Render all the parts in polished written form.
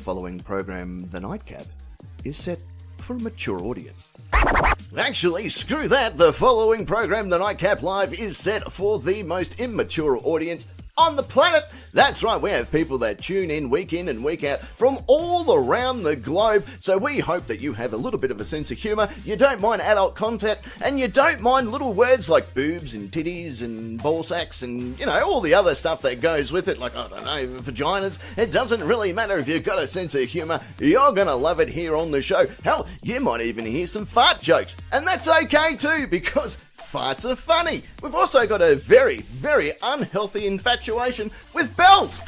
following program, The Nightcap, is set for a mature audience. Actually, screw that. The following program, The Nightcap Live, is set for the most immature audience on the planet. That's right, we have people that tune in and week out from all around the globe, so we hope that you have a little bit of a sense of humour, you don't mind adult content, and you don't mind little words like boobs and titties and ball sacks and, you know, all the other stuff that goes with it, like, I don't know, vaginas. It doesn't really matter if you've got a sense of humour, you're gonna love it here on the show. Hell, you might even hear some fart jokes, and that's okay too, because farts are funny. We've also got a very, very unhealthy infatuation with bells.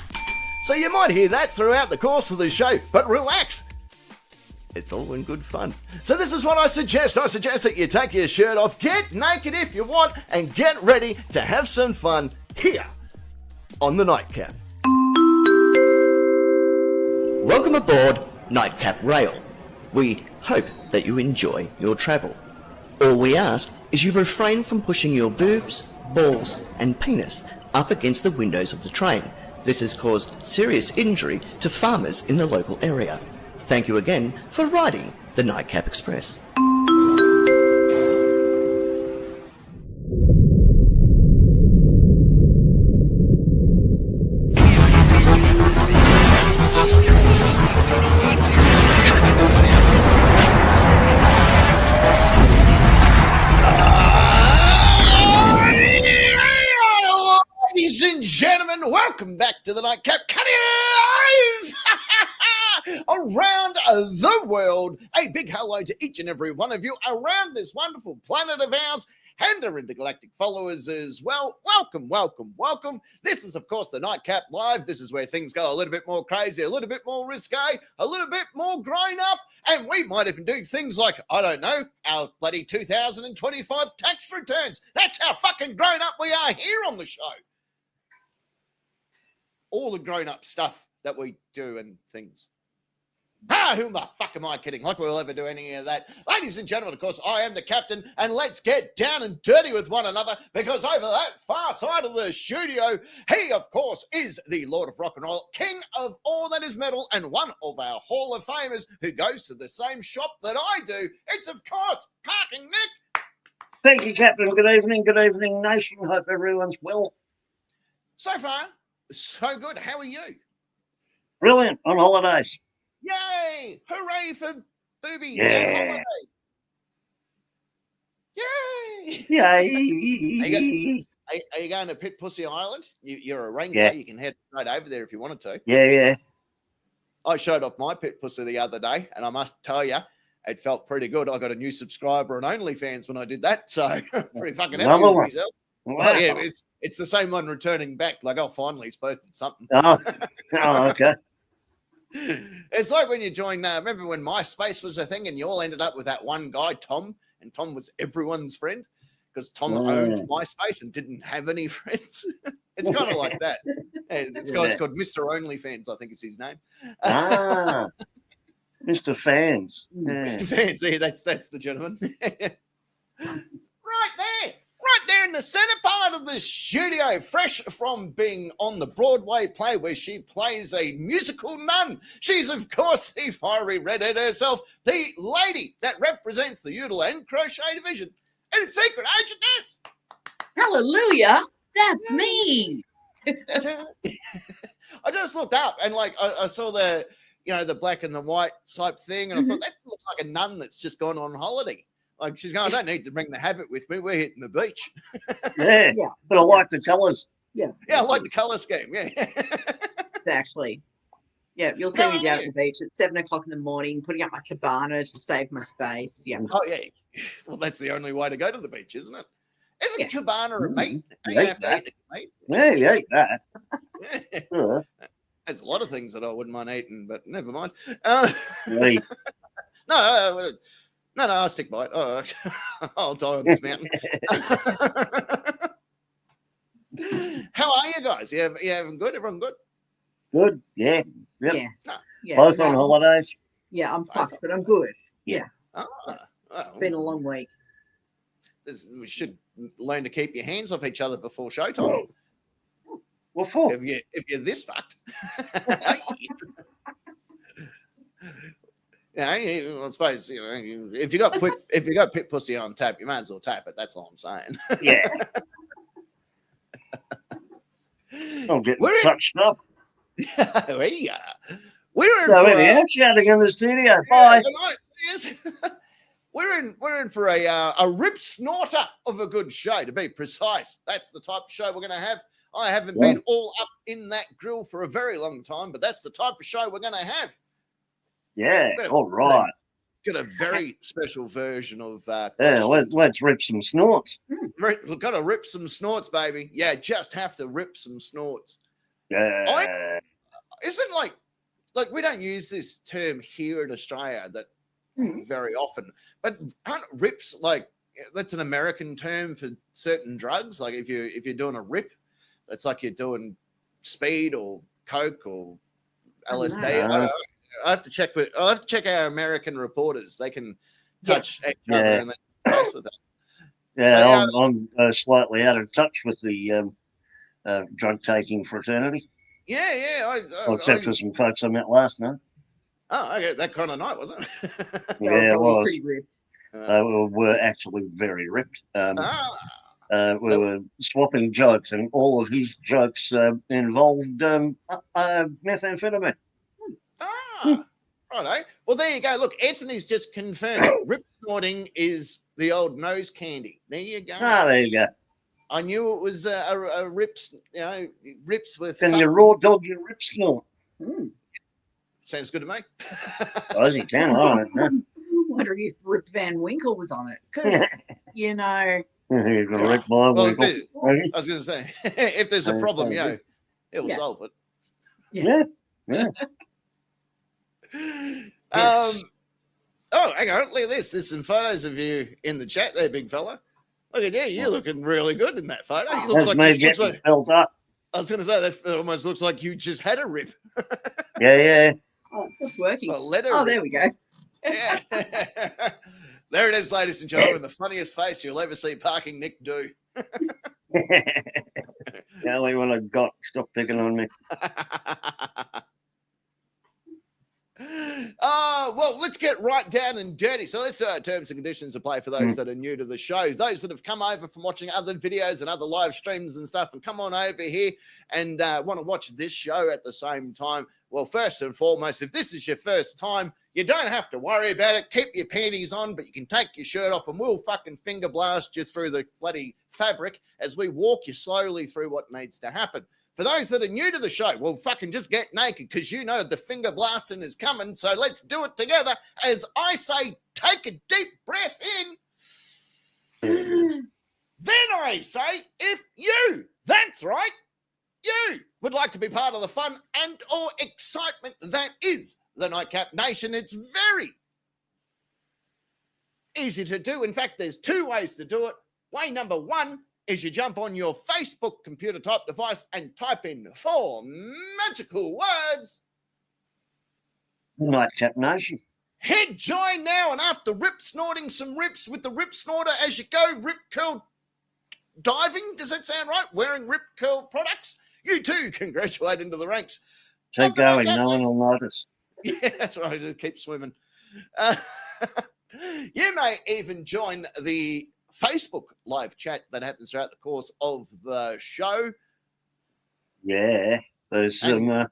So you might hear that throughout the course of the show, but relax. It's all in good fun. So this is what I suggest. I suggest that you take your shirt off, get naked if you want, and get ready to have some fun here on the Nightcap. Welcome aboard Nightcap Rail. We hope that you enjoy your travel. All we ask is you refrain from pushing your boobs, balls and penis up against the windows of the train. This has caused serious injury to farmers in the local area. Thank you again for riding the Nightcap Express. Ladies and gentlemen, welcome back to the Nightcap. Cutting around the world. A big hello to each and every one of you around this wonderful planet of ours, and our intergalactic followers as well. Welcome, welcome, welcome. This is, of course, the Nightcap Live. This is where things go a little bit more crazy, a little bit more risque, a little bit more grown up, and we might even do things like, I don't know, our bloody 2025 tax returns. That's how fucking grown up we are here on the show. All the grown-up stuff that we do and things. Who the fuck am I kidding? Like we'll ever do any of that. Ladies and gentlemen, of course, I am the captain, and let's get down and dirty with one another, because over that far side of the studio, he, of course, is the Lord of Rock and Roll, king of all that is metal, and one of our Hall of Famers who goes to the same shop that I do. It's, of course, Parking Nick. Thank you, Captain. Good evening, nation. Hope everyone's well. So far, so good. How are you? Brilliant. On holidays. Yay! Hooray for boobies Yeah. and holiday. Yay! Yay! Are you going to Pit Pussy Island? You're a ranger. Yeah. You can head right over there if you wanted to. Yeah. I showed off my pit pussy the other day, and I must tell you, it felt pretty good. I got a new subscriber on OnlyFans when I did that, so pretty fucking happy Another with one. myself. Wow. Oh, yeah, it's the same one returning back. Like, oh, finally, he's posted something. Oh, okay. It's like when you join, remember when MySpace was a thing and you all ended up with that one guy, Tom, and Tom was everyone's friend because Tom owned MySpace and didn't have any friends. It's kind of like that. It's called Mr. OnlyFans, I think is his name. Mr. Fans. Yeah. Mr. Fans, yeah, that's the gentleman. Right there in the center part of the studio, fresh from being on the Broadway play where she plays a musical nun. She's, of course, the fiery redhead herself, the lady that represents the Udall and Crochet division, and it's Secret Agentess. Hallelujah, that's me. I just looked up and I saw the black and the white type thing, and I thought that looks like a nun that's just gone on holiday. Like she's going, I don't need to bring the habit with me. We're hitting the beach. Yeah, but I like the colours. Yeah, I like the colour scheme. Yeah, exactly. Yeah, you'll see me down at the beach at 7 o'clock in the morning, putting up my cabana to save my space. Yeah. Oh yeah. Well, that's the only way to go to the beach, isn't it? Isn't cabana a meat? You You have to eat the meat. Yeah, you ate that. Yeah. There's a lot of things that I wouldn't mind eating, but never mind. Right. No, I'll stick by it. Oh, I'll die on this mountain. How are you guys? You having good? Everyone good? Good. Yeah. Yep. Yeah. Both on holidays. Yeah, I'm fucked, but I'm good. Yeah. It's been a long week. We should learn to keep your hands off each other before showtime. What for? If you're this fucked. I suppose if you got pit pussy on tap, you might as well tap it. That's all I'm saying. Yeah. I'm getting such stuff. Yeah. We're in So for anyhow, chatting in the studio. yeah, Bye. good night. Yes. We're in for a rip snorter of a good show, to be precise. That's the type of show we're going to have. I haven't been all up in that grill for a very long time, but that's the type of show we're going to have. Yeah, all right. Got a very special version of yeah. Let's rip some snorts. We've got to rip some snorts, baby. Yeah, just have to rip some snorts. Yeah. Isn't like we don't use this term here in Australia that very often, but aren't rips like that's an American term for certain drugs? Like if you're doing a rip, that's like you're doing speed or coke or LSD. I don't know. I have to check our American reporters. They can touch each other in the face with that. Yeah, I'm slightly out of touch with the drug taking fraternity. Yeah. Except for some folks I met last night. Oh, okay, that kind of night, wasn't it? Yeah, it was. Pretty ripped. We were actually very ripped. We were swapping jokes, and all of his jokes involved methamphetamine. Righto. Well, there you go. Look, Anthony's just confirmed rip snorting is the old nose candy. There you go. There you go. I knew it was a rips, rips with. Can you raw dog your rip snort? Sounds good to me. I you can. I don't know. I'm wondering if Rip Van Winkle was on it because You're gonna wreck my Winkle. I was going to say, if there's a problem, it'll solve it. Yeah. Hang on. Look at this. There's some photos of you in the chat there, big fella. Look at you. You're looking really good in that photo. You That's me getting felt up. I was going to say, that almost looks like you just had a rip. Yeah. Oh, it's working. There we go. Yeah. There it is, ladies and gentlemen. The funniest face you'll ever see Parking Nick do. The only one I got. Stop picking on me. Well, let's get right down and dirty. So let's do our terms and conditions of play for those that are new to the show. Those that have come over from watching other videos and other live streams and stuff and come on over here and want to watch this show at the same time. Well, first and foremost, if this is your first time, you don't have to worry about it. Keep your panties on, but you can take your shirt off and we'll fucking finger blast you through the bloody fabric as we walk you slowly through what needs to happen. For those that are new to the show, well, fucking just get naked because you know the finger blasting is coming. So let's do it together. As I say, take a deep breath in. Then I say, if you, that's right, you would like to be part of the fun and or excitement that is the Nightcap Nation, it's very easy to do. In fact, there's two ways to do it. Way number one is you jump on your Facebook computer type device and type in 4 magical words. Nightcap Nation. Hit join now, and after rip snorting some rips with the rip snorter as you go, rip curl diving, does that sound right? Wearing rip curl products, you too can graduate into the ranks. Keep going, no one will notice. Yeah, that's right, just keep swimming. You may even join the Facebook live chat that happens throughout the course of the show. Yeah, there's some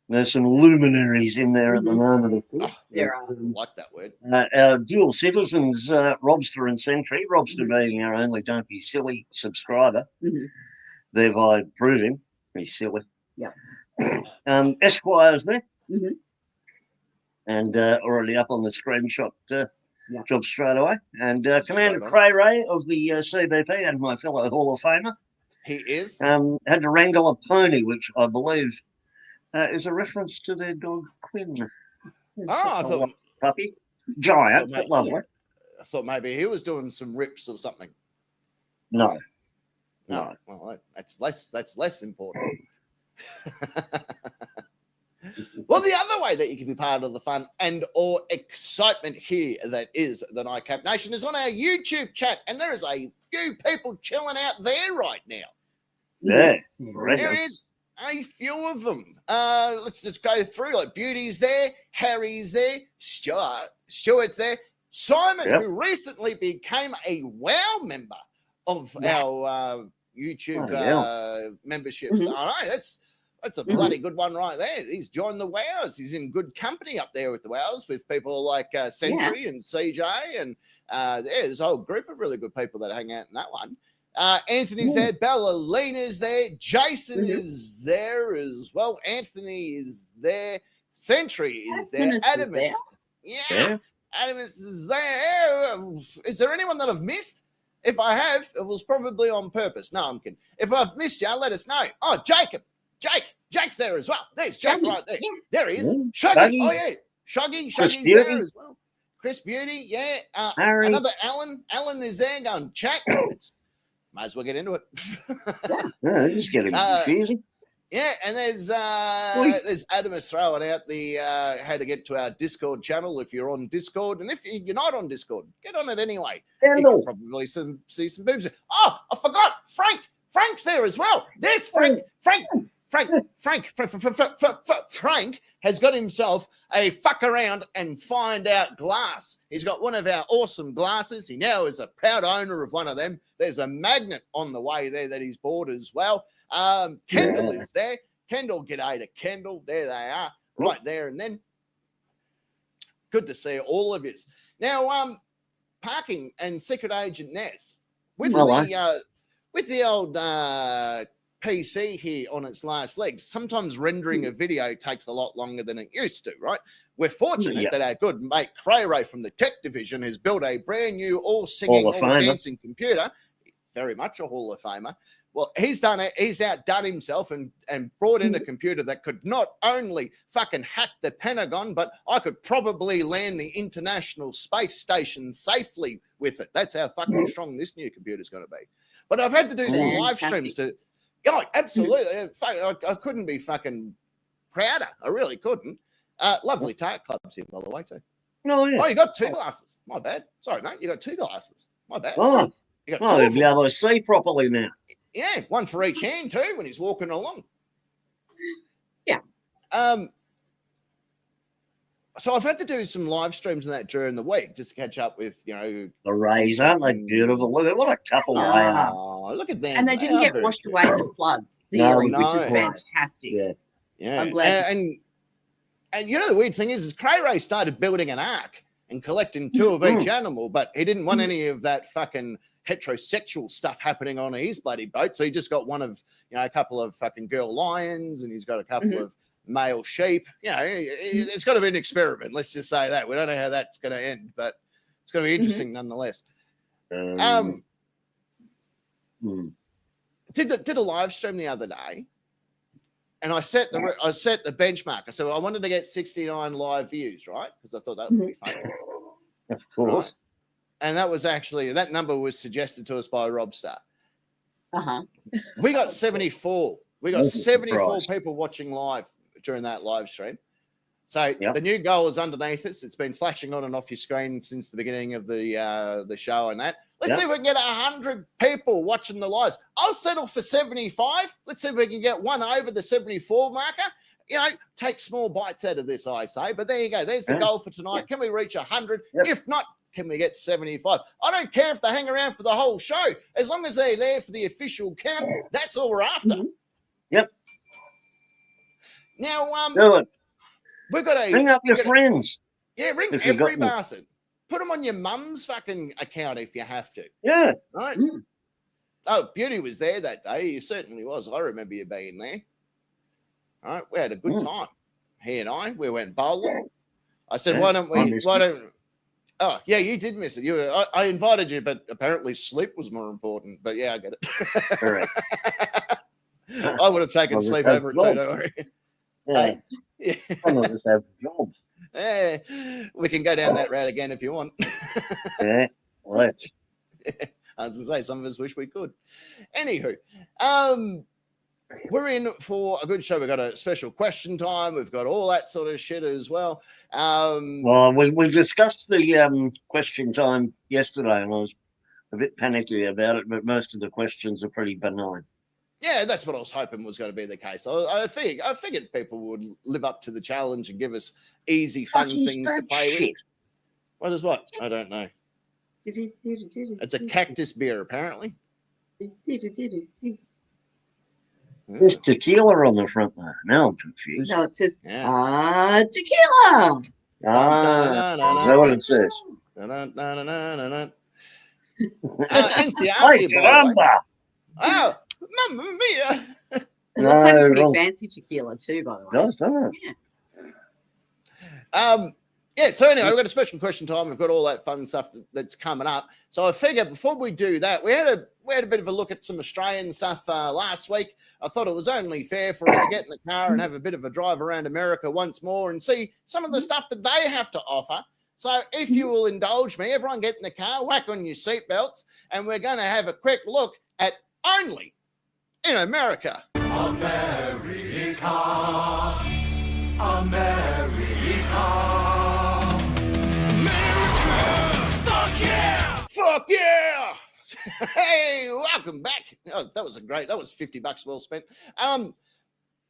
luminaries in there at the moment. There are. I like that word. Our dual citizens, Robster and Sentry, Robster being our only Don't Be Silly subscriber, thereby proving he's silly. Yeah. Esquire's there. And already up on the screenshot job straight away. And Commander Cray Ray of the CBP and my fellow Hall of Famer. He is. Had to wrangle a pony, which I believe is a reference to their dog Quinn. I thought puppy. Giant, but lovely. I thought maybe he was doing some rips or something. No. Well, that's less important. Well, the other way that you can be part of the fun and or excitement here that is the Nightcap Nation is on our YouTube chat, and there is a few people chilling out there right now. Yeah. There is a few of them. Let's just go through. Like Beauty's there, Harry's there, Stuart's there, Simon, who recently became a WoW member of our YouTube memberships. I know that's a bloody good one right there. He's joined the WoWs. He's in good company up there with the WoWs, with people like Sentry and CJ, and there's a whole group of really good people that hang out in that one. Anthony's there, Bellalina's there, Jason is there as well, Anthony is there, Sentry is there, Adamus. Yeah, Adamus is there. Is there anyone that I've missed? If I have, it was probably on purpose. No, I'm kidding. If I've missed you, let us know. Oh, Jake's there as well. There's Jake right there. There he is. Shuggy. Oh yeah, Shuggy's there as well. Chris Beauty, yeah. Another Alan. Alan is there going chat. Might as well get into it. Just getting confusing. Yeah, and there's Adamus throwing out the how to get to our Discord channel if you're on Discord, and if you're not on Discord, get on it anyway. You can probably see some boobs. Oh, I forgot, Frank's there as well. There's Frank has got himself a fuck around and find out glass. He's got one of our awesome glasses. He now is a proud owner of one of them. There's a magnet on the way there that he's bought as well. Kendall is there. Kendall, g'day to Kendall. There they are, right there. And then good to see all of you. Now, Parking and Secret Agent Ness with the old PC here on its last legs, sometimes rendering a video takes a lot longer than it used to, right? We're fortunate that our good mate Cray from the tech division has built a brand new all-singing, all-dancing computer, very much a Hall of Famer. Well, he's done it. He's outdone himself and brought in a computer that could not only fucking hack the Pentagon, but I could probably land the International Space Station safely with it. That's how fucking strong this new computer's going to be. But I've had to do some live streams to... Oh, absolutely. I couldn't be fucking prouder. I really couldn't. Lovely Tart Club's here, by the way, too. Oh, yeah. Oh, you got two glasses. My bad. Sorry, mate. You got two glasses. My bad. Oh, you got you'll be able to see properly now. Yeah, one for each hand, too, when he's walking along. Yeah. So I've had to do some live streams and that during the week just to catch up with, the Rays, aren't they beautiful? Look at what a couple they are. Oh, look at them. And they didn't get washed away in the floods, clearly, which is fantastic. Yeah. I'm glad. And the weird thing is Cray started building an ark and collecting two of each animal, but he didn't want any of that fucking heterosexual stuff happening on his bloody boat. So he just got one of, a couple of fucking girl lions, and he's got a couple of male sheep. It's got to be an experiment. Let's just say that. We don't know how that's going to end, but it's going to be interesting nonetheless. Did a live stream the other day, and I set the benchmark. I said I wanted to get 69 live views, right? Because I thought that would be fun. Of course. Right? And that number was suggested to us by Rob Star. We got 74. We got 74 people watching live during that live stream. So the new goal is underneath us. It's been flashing on and off your screen since the beginning of the show and that. Let's see if we can get 100 people watching the lives. I'll settle for 75. Let's see if we can get one over the 74 marker. Take small bites out of this, I say. But there you go. There's the goal for tonight. Can we reach 100? If not, can we get 75? I don't care if they hang around for the whole show. As long as they're there for the official count, that's all we're after. Yep. Now, do it. We've got ring up your friends. Yeah, ring every bastard. Put them on your mum's fucking account if you have to. Yeah. Right? Oh, Beauty was there that day. He certainly was. I remember you being there. All right. We had a good time. He and I. We went bowling. I said, why don't we? Oh, yeah, you did miss it. I invited you, but apparently sleep was more important. But yeah, I get it. Correct. I would have taken sleep over it too, don't worry. Yeah. Some of us have jobs. Yeah, we can go down that route again if you want. Yeah, let's. I was going to say, some of us wish we could. Anywho, we're in for a good show. We've got a special question time. We've got all that sort of shit as well. Well, we discussed the question time yesterday, and I was a bit panicky about it, but most of the questions are pretty benign. Yeah, that's what I was hoping was going to be the case. I figured people would live up to the challenge and give us easy, fun things to play with. What is what? I don't know. It's a cactus beer, apparently. There's tequila on the front there. Now I'm confused. No, it says Yeah. tequila. Is that what it says? NCR Hey, here, by the way. caramba! Oh, mamma mia. It looks like a pretty wrong. fancy tequila too, by the way. Does that? Yeah. Yeah, so anyway, we've got a special question time. We've got all that fun stuff that's coming up. So I figure before we do that, we had a bit of a look at some Australian stuff last week. I thought it was only fair for us to get in the car and have a bit of a drive around America once more and see some of the stuff that they have to offer. So if you will indulge me, everyone get in the car, whack on your seatbelts, and we're going to have a quick look at only in America. America, America. Fuck yeah! Hey, welcome back. Oh, that was $50 well spent.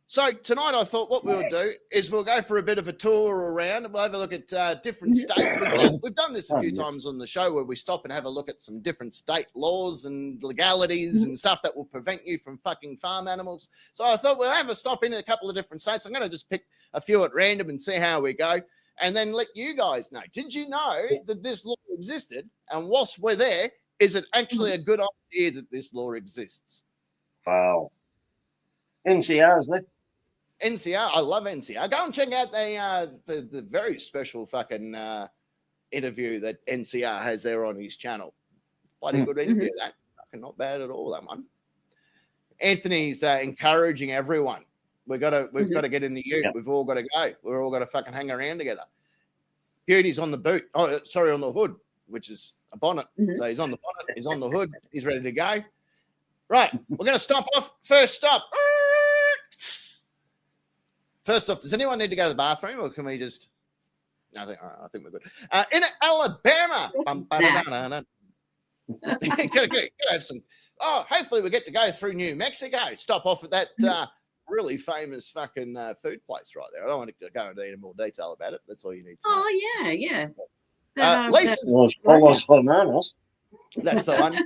So tonight I thought what we'll do is we'll go for a bit of a tour around and we'll have a look at different states. We've done this a few times on the show where we stop and have a look at some different state laws and legalities and stuff that will prevent you from fucking farm animals. So I thought we'll have a stop in a couple of different states. I'm going to just pick a few at random and see how we go. And then let you guys know. Did you know that this law existed? And whilst we're there, is it actually a good idea that this law exists? Wow. NCR's there. NCR, I love NCR. Go and check out the very special fucking interview that NCR has there on his channel. Bloody good interview, that. Fucking not bad at all, that one. Anthony's encouraging everyone. We've got to get in the ute. Yep. We've all got to go. We're all got to fucking hang around together. Beauty's on the boot. Oh, sorry, on the hood, which is a bonnet. So he's on the bonnet. He's on the hood. He's ready to go. Right, we're going to stop off. First stop. First off, does anyone need to go to the bathroom, or can we just? No, I think we're good. In Alabama. Gotta have some. Oh, hopefully we get to go through New Mexico. Stop off at that really famous fucking food place right there. I don't want to go into any more detail about it. That's all you need to know. Oh, yeah. Lisa, that's the one.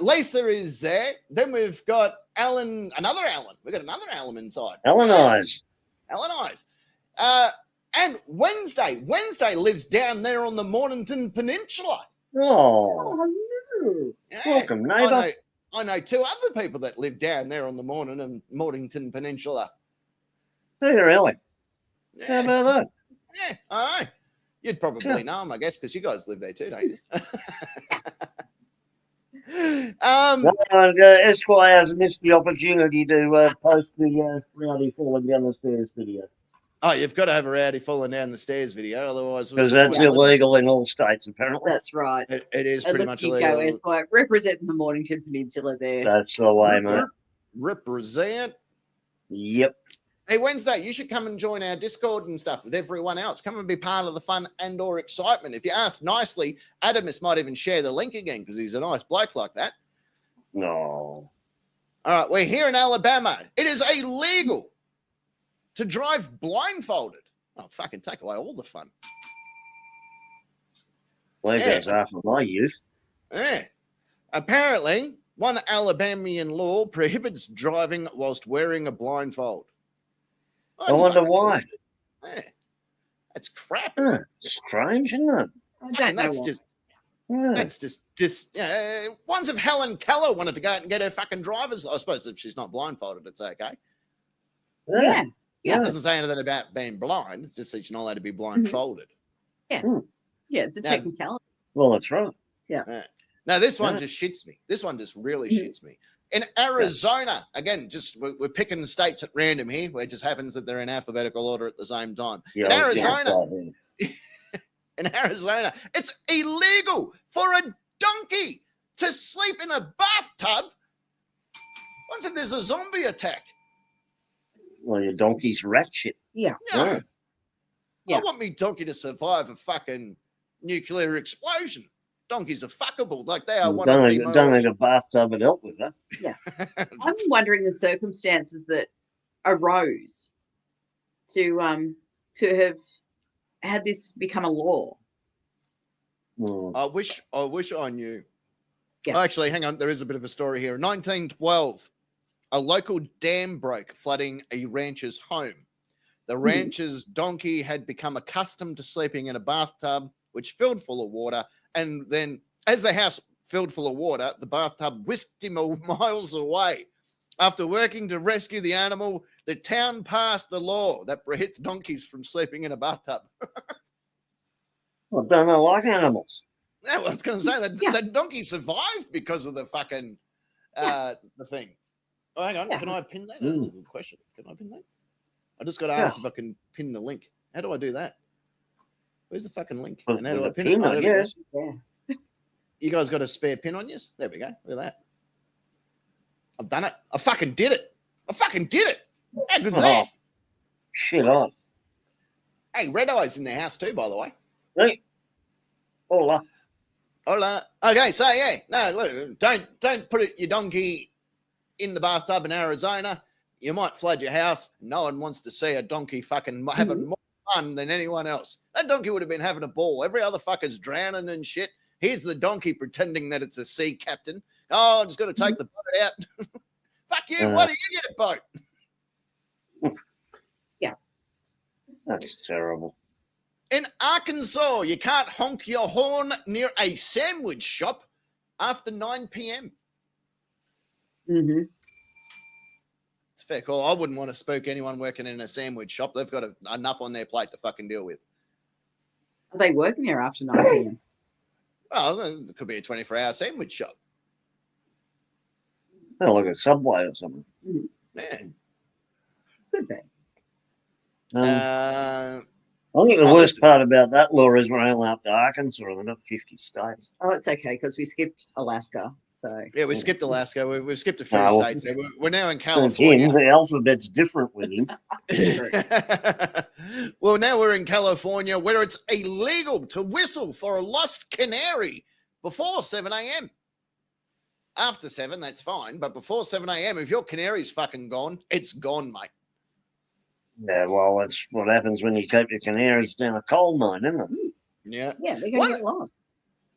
Lisa is there. Then we've got Alan, another Alan. We've got another Alan inside. Alan Eyes. And Wednesday. Wednesday lives down there on the Mornington Peninsula. Oh, yeah. Welcome, neighbour. I know two other people that live down there on the Mornington Peninsula. Hey, really? Yeah. How about that? Yeah, I know. You'd probably know them, I guess, because you guys live there too, don't you? Esquire has missed the opportunity to post the rowdy falling down the stairs video. Oh, you've got to have a rowdy falling down the stairs video, otherwise... Because that's illegal in all states, apparently. That's right. It is pretty much illegal. Go, Esquire, representing the Mornington Peninsula there. That's the way, mate. Represent. Yep. Hey, Wednesday, you should come and join our Discord and stuff with everyone else. Come and be part of the fun and or excitement. If you ask nicely, Adamus might even share the link again because he's a nice bloke like that. No. All right, we're here in Alabama. It is illegal to drive blindfolded. Oh, fucking take away all the fun. Well, that's half of my youth. Yeah. Apparently, one Alabamian law prohibits driving whilst wearing a blindfold. I wonder why. Yeah. That's crap. Strange, isn't it? That's just ones of Helen Keller wanted to go out and get her fucking driver's. I suppose if she's not blindfolded, it's okay. Yeah. It doesn't say anything about being blind. It's just that you're not allowed to be blindfolded. Yeah. Yeah, it's a technicality. Well, that's right. Yeah. Now, this one just shits me. This one just really shits me. In Arizona, again, just we're picking the states at random here, where it just happens that they're in alphabetical order at the same time. In Arizona, it's illegal for a donkey to sleep in a bathtub once if there's a zombie attack. Well, your donkey's rat shit. Yeah. I want me donkey to survive a fucking nuclear explosion. donkeys are fuckable. Like they are one Don't of the need a bathtub to help with that. I'm wondering the circumstances that arose to have had this become a law. Mm. I wish I knew. Yeah. Actually, hang on. There is a bit of a story here. In 1912, a local dam broke, flooding a rancher's home. The rancher's donkey had become accustomed to sleeping in a bathtub, which filled full of water. And then, as the house filled full of water, the bathtub whisked him miles away. After working to rescue the animal, the town passed the law that prohibits donkeys from sleeping in a bathtub. I don't know, like animals. Yeah, well, I was going to say that Yeah. the donkey survived because of the fucking the thing. Oh, hang on. Yeah. Can I pin that? That's a good question. Can I pin that? I just got asked if I can pin the link. How do I do that? Where's the fucking link? With And how do I a pin pin, it? Oh, I there we go. guess. Yeah. You guys got a spare pin on you? There we go. Look at that. I've done it. I fucking did it. How good's that? Shit on. Hey, Red Eye's in the house too, by the way. Hey. Hola. Hola. Okay, so yeah, no, look, don't put your donkey in the bathtub in Arizona. You might flood your house. No one wants to see a donkey fucking having more fun than anyone else. That donkey would have been having a ball. Every other fucker's drowning and shit. Here's the donkey pretending that it's a sea captain. Oh, I'm just going to take the boat out. Fuck you. Why do you get a boat? That's terrible. In Arkansas, you can't honk your horn near a sandwich shop after 9 p.m. Mm-hmm. It's a fair call. I wouldn't want to spook anyone working in a sandwich shop. They've got enough on their plate to fucking deal with. Are they working there after 9 p.m.? Well, it could be a 24-hour sandwich shop. Oh, like a Subway or something. Yeah. Could be. I think the worst part about that law is we're only up to Arkansas and not 50 states. Oh, it's okay because we skipped Alaska. So Yeah, we skipped Alaska. We've skipped a few No, states. There. We're now in It's California. him. The alphabet's different with him. Well, now we're in California where it's illegal to whistle for a lost canary before 7 a.m. After 7, that's fine. But before 7 a.m., if your canary's fucking gone, it's gone, mate. Yeah, well, that's what happens when you keep your canaries down a coal mine, isn't it? Yeah. yeah, they're going to get lost.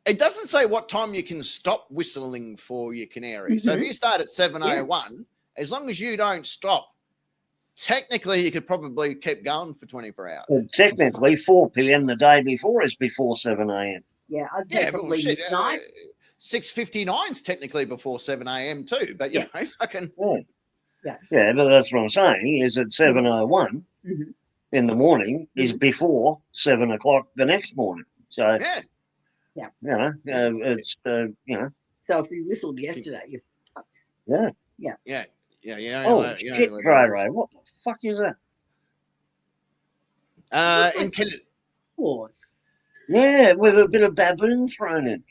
It doesn't say what time you can stop whistling for your canary. So if you start at 7:01, as long as you don't stop, technically you could probably keep going for 24 hours. Well, technically, 4 p.m. the day before is before 7 a.m. Yeah, I'd say Yeah, but probably shit, midnight. 6:59 is technically before 7 a.m. too. But you know, fucking Yeah, but that's what I'm saying. Is at 7:01 in the morning is before 7 o'clock the next morning. So yeah. you know, it's you know. So if you whistled yesterday, you're fucked. Yeah. Oh shit, Ray, what the fuck is that? In Canada. Pause. Yeah, with a bit of baboon thrown in.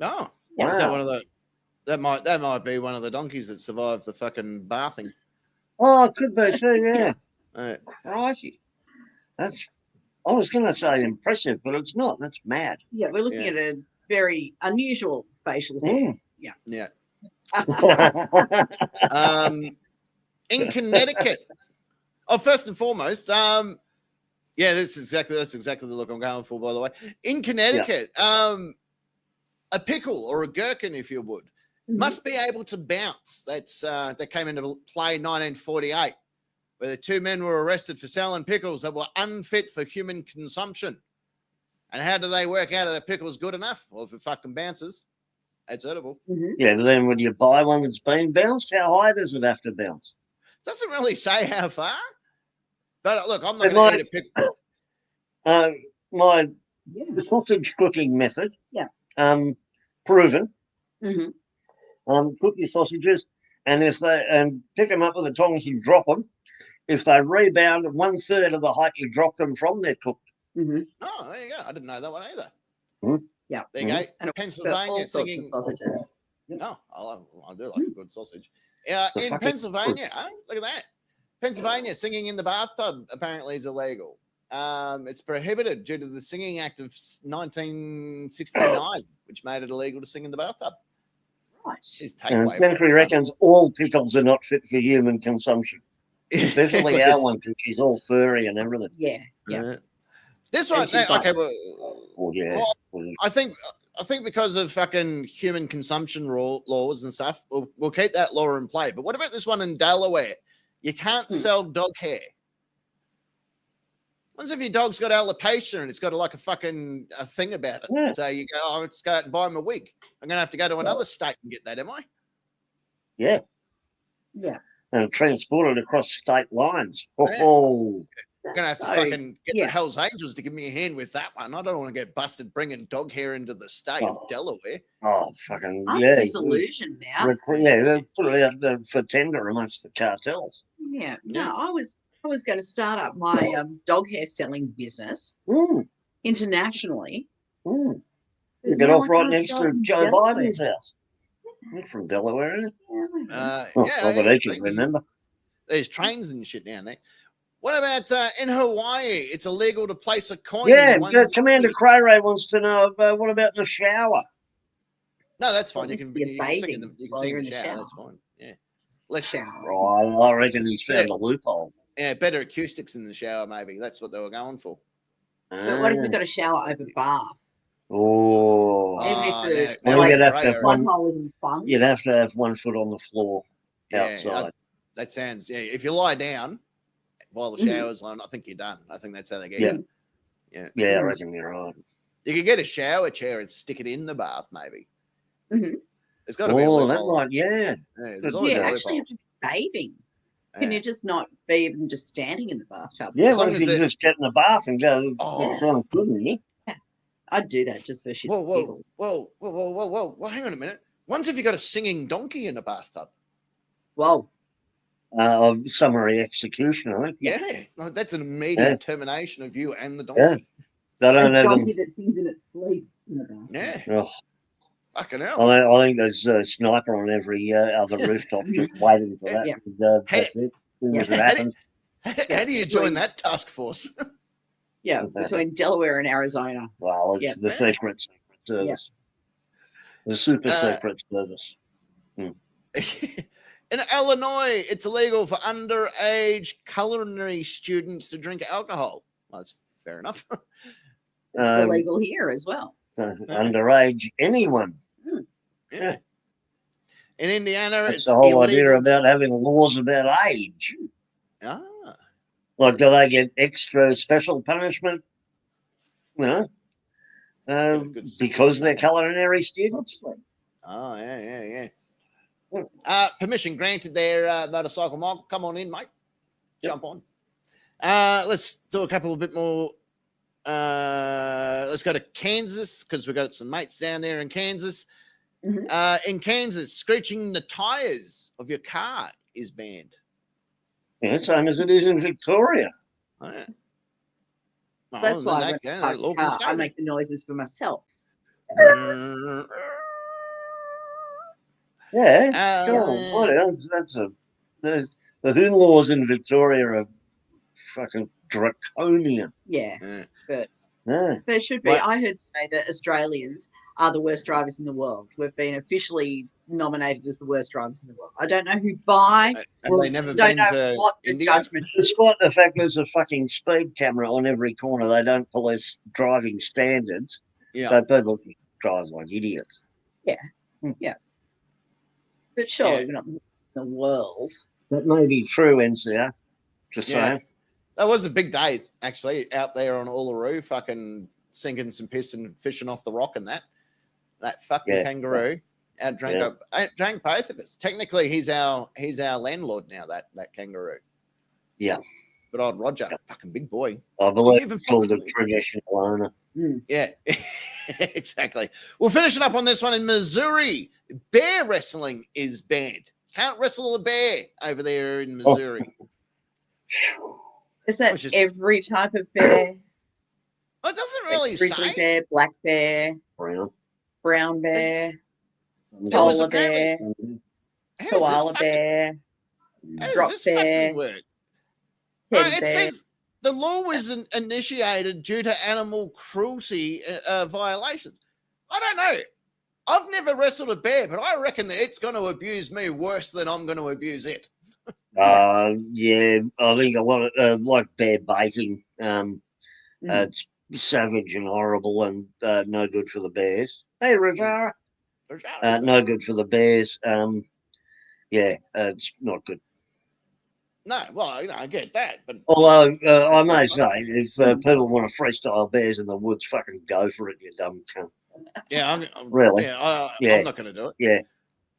Oh, Wow. is that one of the? That might be one of the donkeys that survived the fucking bathing. Oh, it could be too. Yeah. Crikey. That's. I was going to say impressive, but it's not. That's mad. Yeah, we're looking at a very unusual facial hair. Yeah. In Connecticut. Oh, first and foremost, that's exactly the look I'm going for, by the way. In Connecticut, a pickle or a gherkin, if you would, must be able to bounce. That came into play in 1948, where the 2 men were arrested for selling pickles that were unfit for human consumption. And how do they work out that a pickle's good enough? Well, if it fucking bounces, it's edible. Yeah, but then when you buy one that's been bounced, how high does it have to bounce? Doesn't really say how far. But look, I'm not going to eat a pickle. My sausage cooking method, proven. Cook your sausages, and if they pick them up with the tongs and drop them. If they rebound 1/3 of the height you dropped them from, they're cooked. Oh, there you go. I didn't know that one either. Yeah. There you go. And Pennsylvania all sorts singing. of sausages. Oh, I do like a good sausage. In Pennsylvania, look at that. Pennsylvania, singing in the bathtub apparently is illegal. It's prohibited due to the Singing Act of 1969, which made it illegal to sing in the bathtub. Right. Century reckons all pickles are not fit for human consumption, especially our one, because she's all furry and everything. Yeah, yeah. This one, okay. Well, I think because of fucking human consumption laws and stuff, we'll keep that law in play. But what about this one in Delaware? You can't sell dog hair. What if your dog's got alopecia and it's got a thing about it? Yeah. So you go, oh, let's go out and buy him a wig. I'm going to have to go to another state and get that, am I? Yeah. Yeah. And transport it across state lines. Oh. I'm going to have to fucking get the Hells Angels to give me a hand with that one. I don't want to get busted bringing dog hair into the state of Delaware. Oh, fucking, I'm disillusioned now. Yeah, they put it out for tender amongst the cartels. Yeah. No, I was going to start up my dog hair selling business internationally. You get off right next to Joe Biden's house. You're from Delaware, isn't it? But I can remember. There's trains and shit down there. What about in Hawaii? It's illegal to place a coin. Yeah, Commander Cray wants to know what about the shower? No, that's fine. You can sing in the shower. That's fine. Yeah. Less shower. Oh, I reckon he's found a loophole. Yeah, better acoustics in the shower, maybe. That's what they were going for. But what if we've got a shower over bath? Oh. You'd have to have 1 foot on the floor outside. That sounds, if you lie down while the shower's on, I think you're done. I think that's how they get you. Yeah, I reckon you're right. You could get a shower chair and stick it in the bath, maybe. Mm-hmm. There's got to be a loophole. That might, actually have to be bathing. Can you just not be even just standing in the bathtub? Yeah, as long as you just get in the bath and go, that sounds good, isn't it? I'd do that just for shit. Whoa, hang on a minute. Once have you got a singing donkey in a bathtub? Whoa. Summary execution, I think. Yeah. No, that's an immediate termination of you and the donkey. They don't have donkey that sings in its sleep in the bathroom. Yeah. Oh. Fucking hell. I think there's a sniper on every other rooftop just waiting for that. How do you join that task force? Between Delaware and Arizona. Well, it's the secret service. The super secret service. In Illinois, it's illegal for underage culinary students to drink alcohol. Well, that's fair enough. It's illegal here as well. Underage anyone. Yeah. In Indiana, it's the whole idea about having laws about age. Like, do they get extra special punishment? Because they're culinary students. Oh, yeah. Permission granted there, motorcycle Michael. Come on in, mate. Jump on. Let's do a couple of bit more. Let's go to Kansas because we've got some mates down there in Kansas. Mm-hmm. In Kansas, screeching the tires of your car is banned. Yeah, same as it is in Victoria. Oh, yeah. That's why I make the noises for myself. That's the hoon laws in Victoria are fucking draconian. But there should be. I heard say that Australians are the worst drivers in the world. We've been officially nominated as the worst drivers in the world. I don't know who by. They never don't know to what the judgment. Despite the fact there's a fucking speed camera on every corner, they don't police driving standards. Yeah. So people drive like idiots. Yeah. But surely we're not in the world. That may be true, NCR. Just saying. That was a big day, actually, out there on Uluru, fucking sinking some piss and fishing off the rock and that fucking kangaroo. Drank both of us. Technically, he's our landlord now. That kangaroo. Yeah. But old Roger, fucking big boy. I believe it's called a traditional owner. Yeah, exactly. We'll finish it up on this one in Missouri. Bear wrestling is banned. Can't wrestle a bear over there in Missouri. Is that every type of bear? Oh, it doesn't really grizzly say. Bear, black bear, brown bear, polar bear, koala bear, How does drop this bear, fucking work? teddy bear. Says the law was initiated due to animal cruelty violations. I don't know. I've never wrestled a bear, but I reckon that it's going to abuse me worse than I'm going to abuse it. Yeah, I think a lot of like bear baiting. It's savage and horrible and no good for the bears. Hey, Rajara. No good for the bears. Yeah, it's not good. No, well, I get that, but although I may say, if people want to freestyle bears in the woods, fucking go for it, you dumb cunt. Yeah, really. Yeah, I'm not going to do it. Yeah,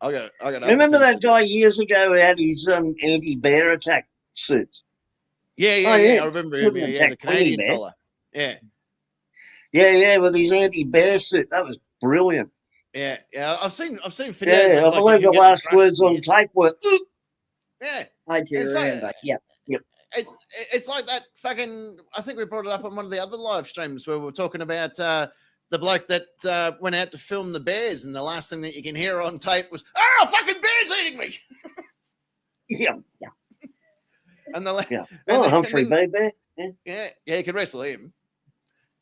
I got. Remember that guy years ago who had his anti-bear attack suits? Yeah, I remember him. Yeah, the Canadian fella. Yeah, with his anti-bear suit. That was brilliant. Yeah. I've seen videos. Yeah, I believe the last words on tape were. Yeah, I do remember. Yep. It's like that fucking. I think we brought it up on one of the other live streams where we were talking about the bloke that went out to film the bears, and the last thing that you can hear on tape was, "Oh, fucking bears eating me!" Yeah. And the Humphrey baby. Yeah, you could wrestle him.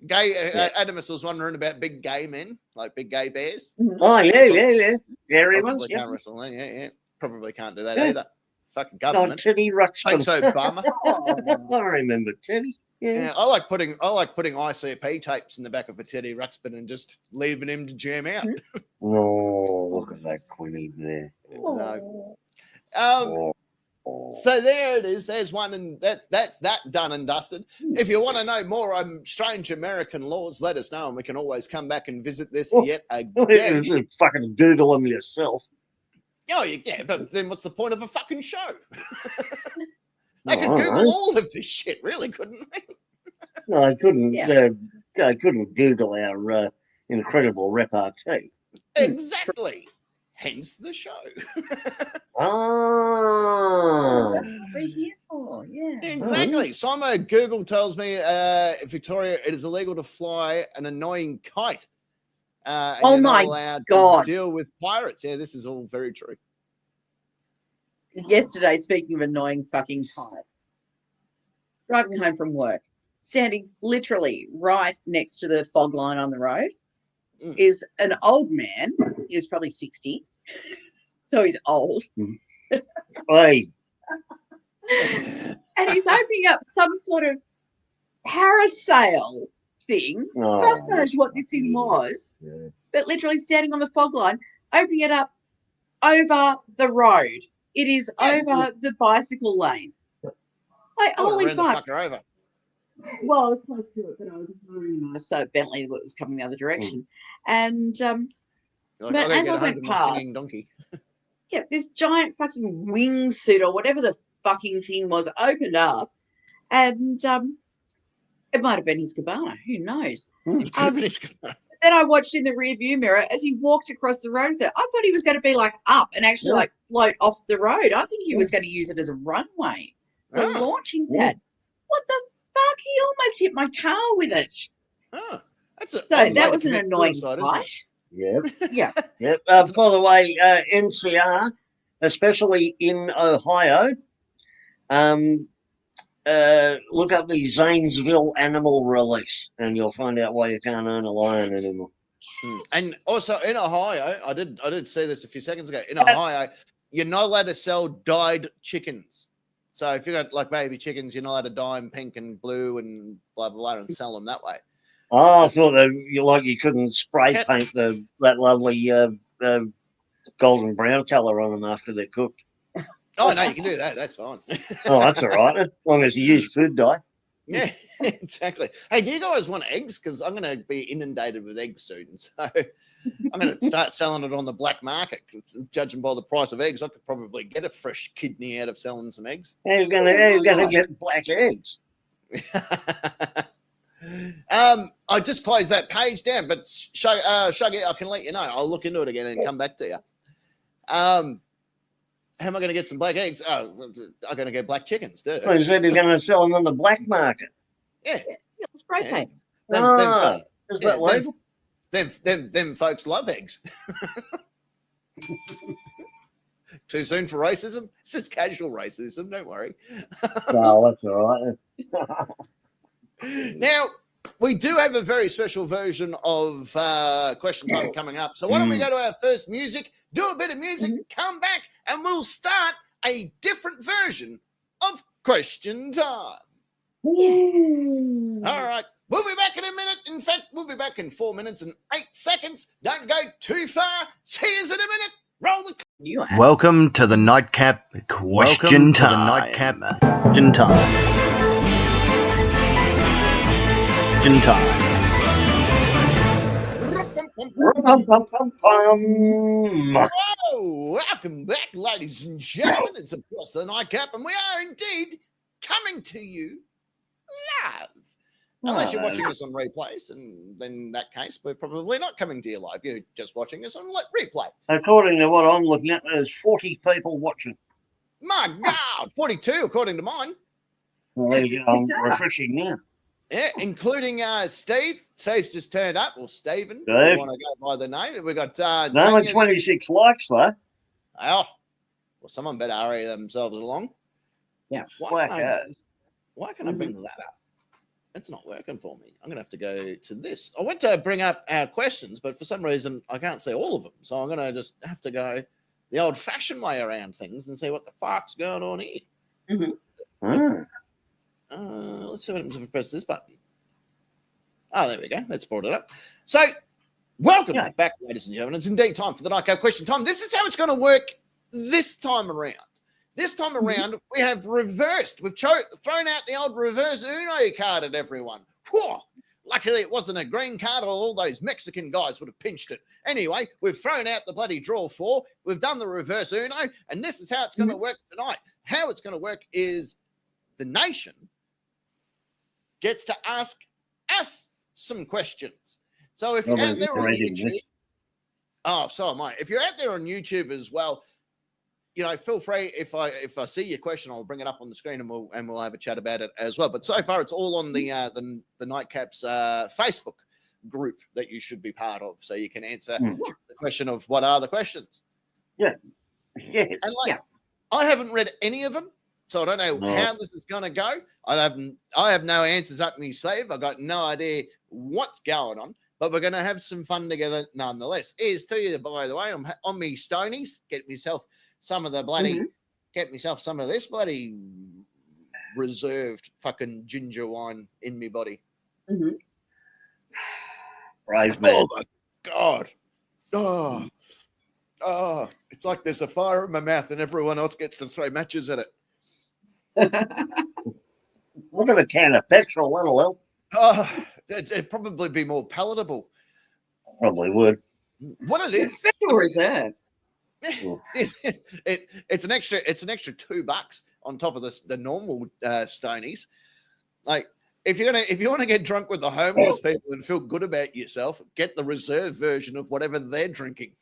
Gay Adamus was wondering about big gay men, like big gay bears. Oh yeah. Gary ones. Can't wrestle them. Yeah. Probably can't do that either. Fucking government. Not Teddy Ruxpin. Thanks, Obama. I remember Teddy. Yeah. I like putting ICP tapes in the back of a Teddy Ruxpin and just leaving him to jam out. Oh, look at that Quinny there. No. So there it is. There's one, and that's that done and dusted. If you want to know more on strange American laws, let us know, and we can always come back and visit this yet again. You fucking Google them yourself. Oh, yeah, but then what's the point of a fucking show? They could Google all of this shit, really, couldn't they? No, I couldn't. I couldn't Google our incredible repartee. Exactly. Hence the show. We're here for, Exactly. Simo Google tells me Victoria, it is illegal to fly an annoying kite. Oh my God. To deal with pirates. Yeah, this is all very true. Yesterday, speaking of annoying fucking kites, driving home from work, standing literally right next to the fog line on the road is an old man. He was probably 60. So he's old. Hey. And he's opening up some sort of parasail thing. God knows what this thing was. Yeah. But literally standing on the fog line, opening it up over the road. It is over the bicycle lane. Like, holy fuck. Over. Well, I was close to it, but I was ignoring it. So Bentley was coming the other direction. And but as I went past, donkey. This giant fucking wingsuit or whatever the fucking thing was opened up, and it might have been his cabana. Who knows? Then I watched in the rear view mirror as he walked across the road there. I thought he was going to be like up and actually like float off the road. I think he was going to use it as a runway. So launching that, what the fuck? He almost hit my car with it. Oh, so that was an annoying fight. Yep. Yeah. Yep. By the way, NCR, especially in Ohio, look up the Zanesville animal release, and you'll find out why you can't own a lion anymore. And also in Ohio, I did say this a few seconds ago. In Ohio, you're not allowed to sell dyed chickens. So if you got like baby chickens, you're not allowed to dye them pink and blue and blah blah blah and sell them that way. Oh, I thought you couldn't spray paint that lovely golden brown colour on them after they're cooked. Oh no, you can do that. That's fine. Oh, that's all right. As long as you use food dye. Yeah, exactly. Hey, do you guys want eggs? Because I'm going to be inundated with eggs soon. So I'm going to start selling it on the black market. Judging by the price of eggs, I could probably get a fresh kidney out of selling some eggs. How are you going to get black eggs? I just closed that page down, but Shuggy, I can let you know. I'll look into it again and come back to you. How am I going to get some black eggs? Oh, I'm going to get black chickens, too. Well, you said you're going to sell them on the black market. Yeah. Spray paint. Is that legal? Them folks love eggs. Too soon for racism? It's just casual racism, don't worry. Oh, that's all right. Now, we do have a very special version of question time coming up. So why don't we go to our first music, do a bit of music, come back, and we'll start a different version of question time. All right. We'll be back in a minute. In fact, we'll be back in 4 minutes and 8 seconds. Don't go too far. See you in a minute. Roll the... Welcome to the Nightcap Question Time. Question Time. Question Time. Oh, welcome back, ladies and gentlemen. It's, of course, the Nightcap, and we are indeed coming to you live. Unless you're watching us on replays, and then in that case, we're probably not coming to you live. You're just watching us on replay. According to what I'm looking at, there's 40 people watching. My God, 42 according to mine. Well, I'm refreshing now. Yeah, including Steve. Steve's just turned up, or Stephen, Dave. if you want to go by the name. We've got Only 26 likes, though. Oh, well, someone better hurry themselves along. Yeah. Why can I bring that up? It's not working for me. I'm going to have to go to this. I went to bring up our questions, but for some reason, I can't see all of them. So I'm going to just have to go the old-fashioned way around things and see what the fuck's going on here. Let's see what happens if I press this button. Oh, there we go. Let's brought it up. So, welcome back, ladies and gentlemen. It's indeed time for the Nightcap Question Time. This is how it's going to work this time around. This time around, we have reversed. We've thrown out the old reverse Uno card at everyone. Whew. Luckily, it wasn't a green card, or all those Mexican guys would have pinched it. Anyway, we've thrown out the bloody draw 4. We've done the reverse Uno, and this is how it's going to work tonight. How it's going to work is the nation gets to ask us some questions. So if you're out there on YouTube, so am I. If you're out there on YouTube as well, you know, feel free. If I see your question, I'll bring it up on the screen and we'll have a chat about it as well. But so far, it's all on the Nightcaps Facebook group that you should be part of, so you can answer the question of what are the questions. Yeah. And I haven't read any of them, so I don't know how this is going to go. I have no answers up my sleeve. I've got no idea what's going on. But we're going to have some fun together nonetheless. Here's to you, by the way. I'm on me stonies. Get myself some of the bloody, get myself some of this bloody reserved fucking ginger wine in me body. Brave man. Oh my God. Oh, it's like there's a fire in my mouth and everyone else gets to throw matches at it. Look at a can of petrol, that'll help. It'd probably be more palatable. Probably would. What it is? Special reserve. It's an extra $2 on top of the normal stonies. Like if you want to get drunk with the homeless people and feel good about yourself, get the reserve version of whatever they're drinking.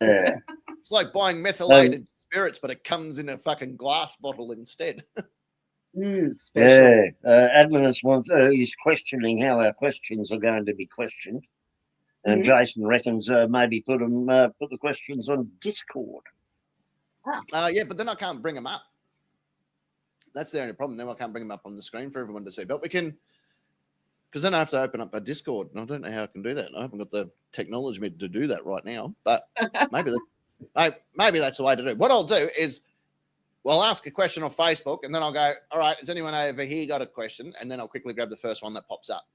Yeah. It's like buying methylated spirits, but it comes in a fucking glass bottle instead. Special. Adminus is questioning how our questions are going to be questioned. And Jason reckons maybe put the questions on Discord. Yeah, but then I can't bring them up. That's the only problem. Then I can't bring them up on the screen for everyone to see. But we can, because then I have to open up a Discord, and I don't know how I can do that. I haven't got the technology to do that right now. But maybe that's the way to do it. What I'll do is, we'll ask a question on Facebook, and then I'll go, all right, has anyone over here got a question? And then I'll quickly grab the first one that pops up.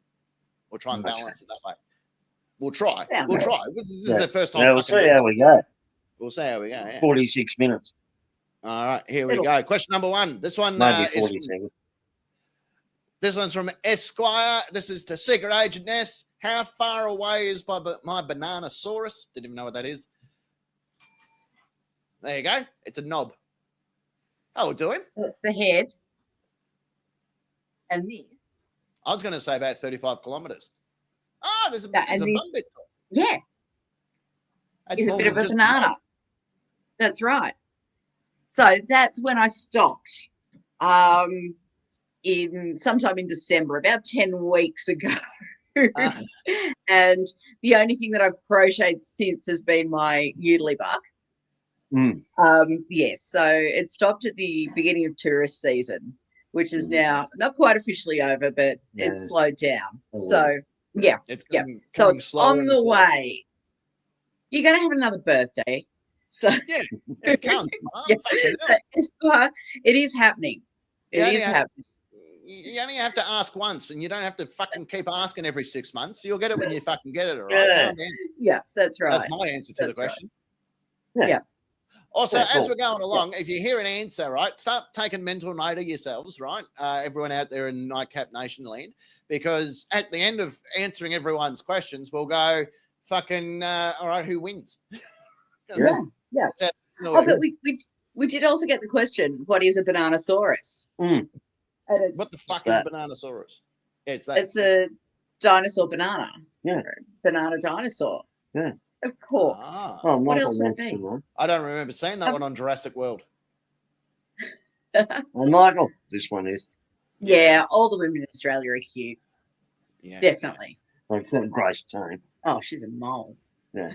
We'll try and balance it that way. We'll try. Yeah, we'll try. This is the first time. Yeah, we'll see how we go. We'll see how we go. Yeah. 46 minutes. All right, here we go. Question number 1. This one this one's from Esquire. This is to Secret Agent S. How far away is my Bananasaurus? Didn't even know what that is. There you go. It's a knob. Oh, we'll do him. That's the head. And this. I was going to say about 35 kilometres. Oh, there's a bit. Yeah. That's it's a bit of a banana. That's right. So that's when I stopped. Sometime in December, about 10 weeks ago. And the only thing that I've crocheted since has been my utility bark. Yes, so it stopped at the beginning of tourist season, which is now not quite officially over, but it's slowed down. So yeah, It's yeah. coming So it's slower on and the slower. way. You're going to have another birthday. So yeah, come. yeah. It is happening. It is happening. You only have to ask once, and you don't have to fucking keep asking every 6 months. You'll get it when you fucking get it, all right? Calm down. Yeah, that's right. That's my answer to the question. Right. Yeah. Also, as we're going along, if you hear an answer, right, start taking mental note of yourselves, right? Everyone out there in Nightcap Nation land, because at the end of answering everyone's questions, we'll go, fucking, all right, who wins? Yeah. Oh, but we did also get the question, what is a bananasaurus? What the fuck is a bananasaurus? Yeah, it's a dinosaur banana. Yeah. Banana dinosaur. Yeah. Of course. What else would it be? I don't remember seeing that one on Jurassic World. Well, Michael, this one is. Yeah, all the women in Australia are cute. Yeah. Definitely. Except Grace Tone. Oh, she's a mole. Yeah.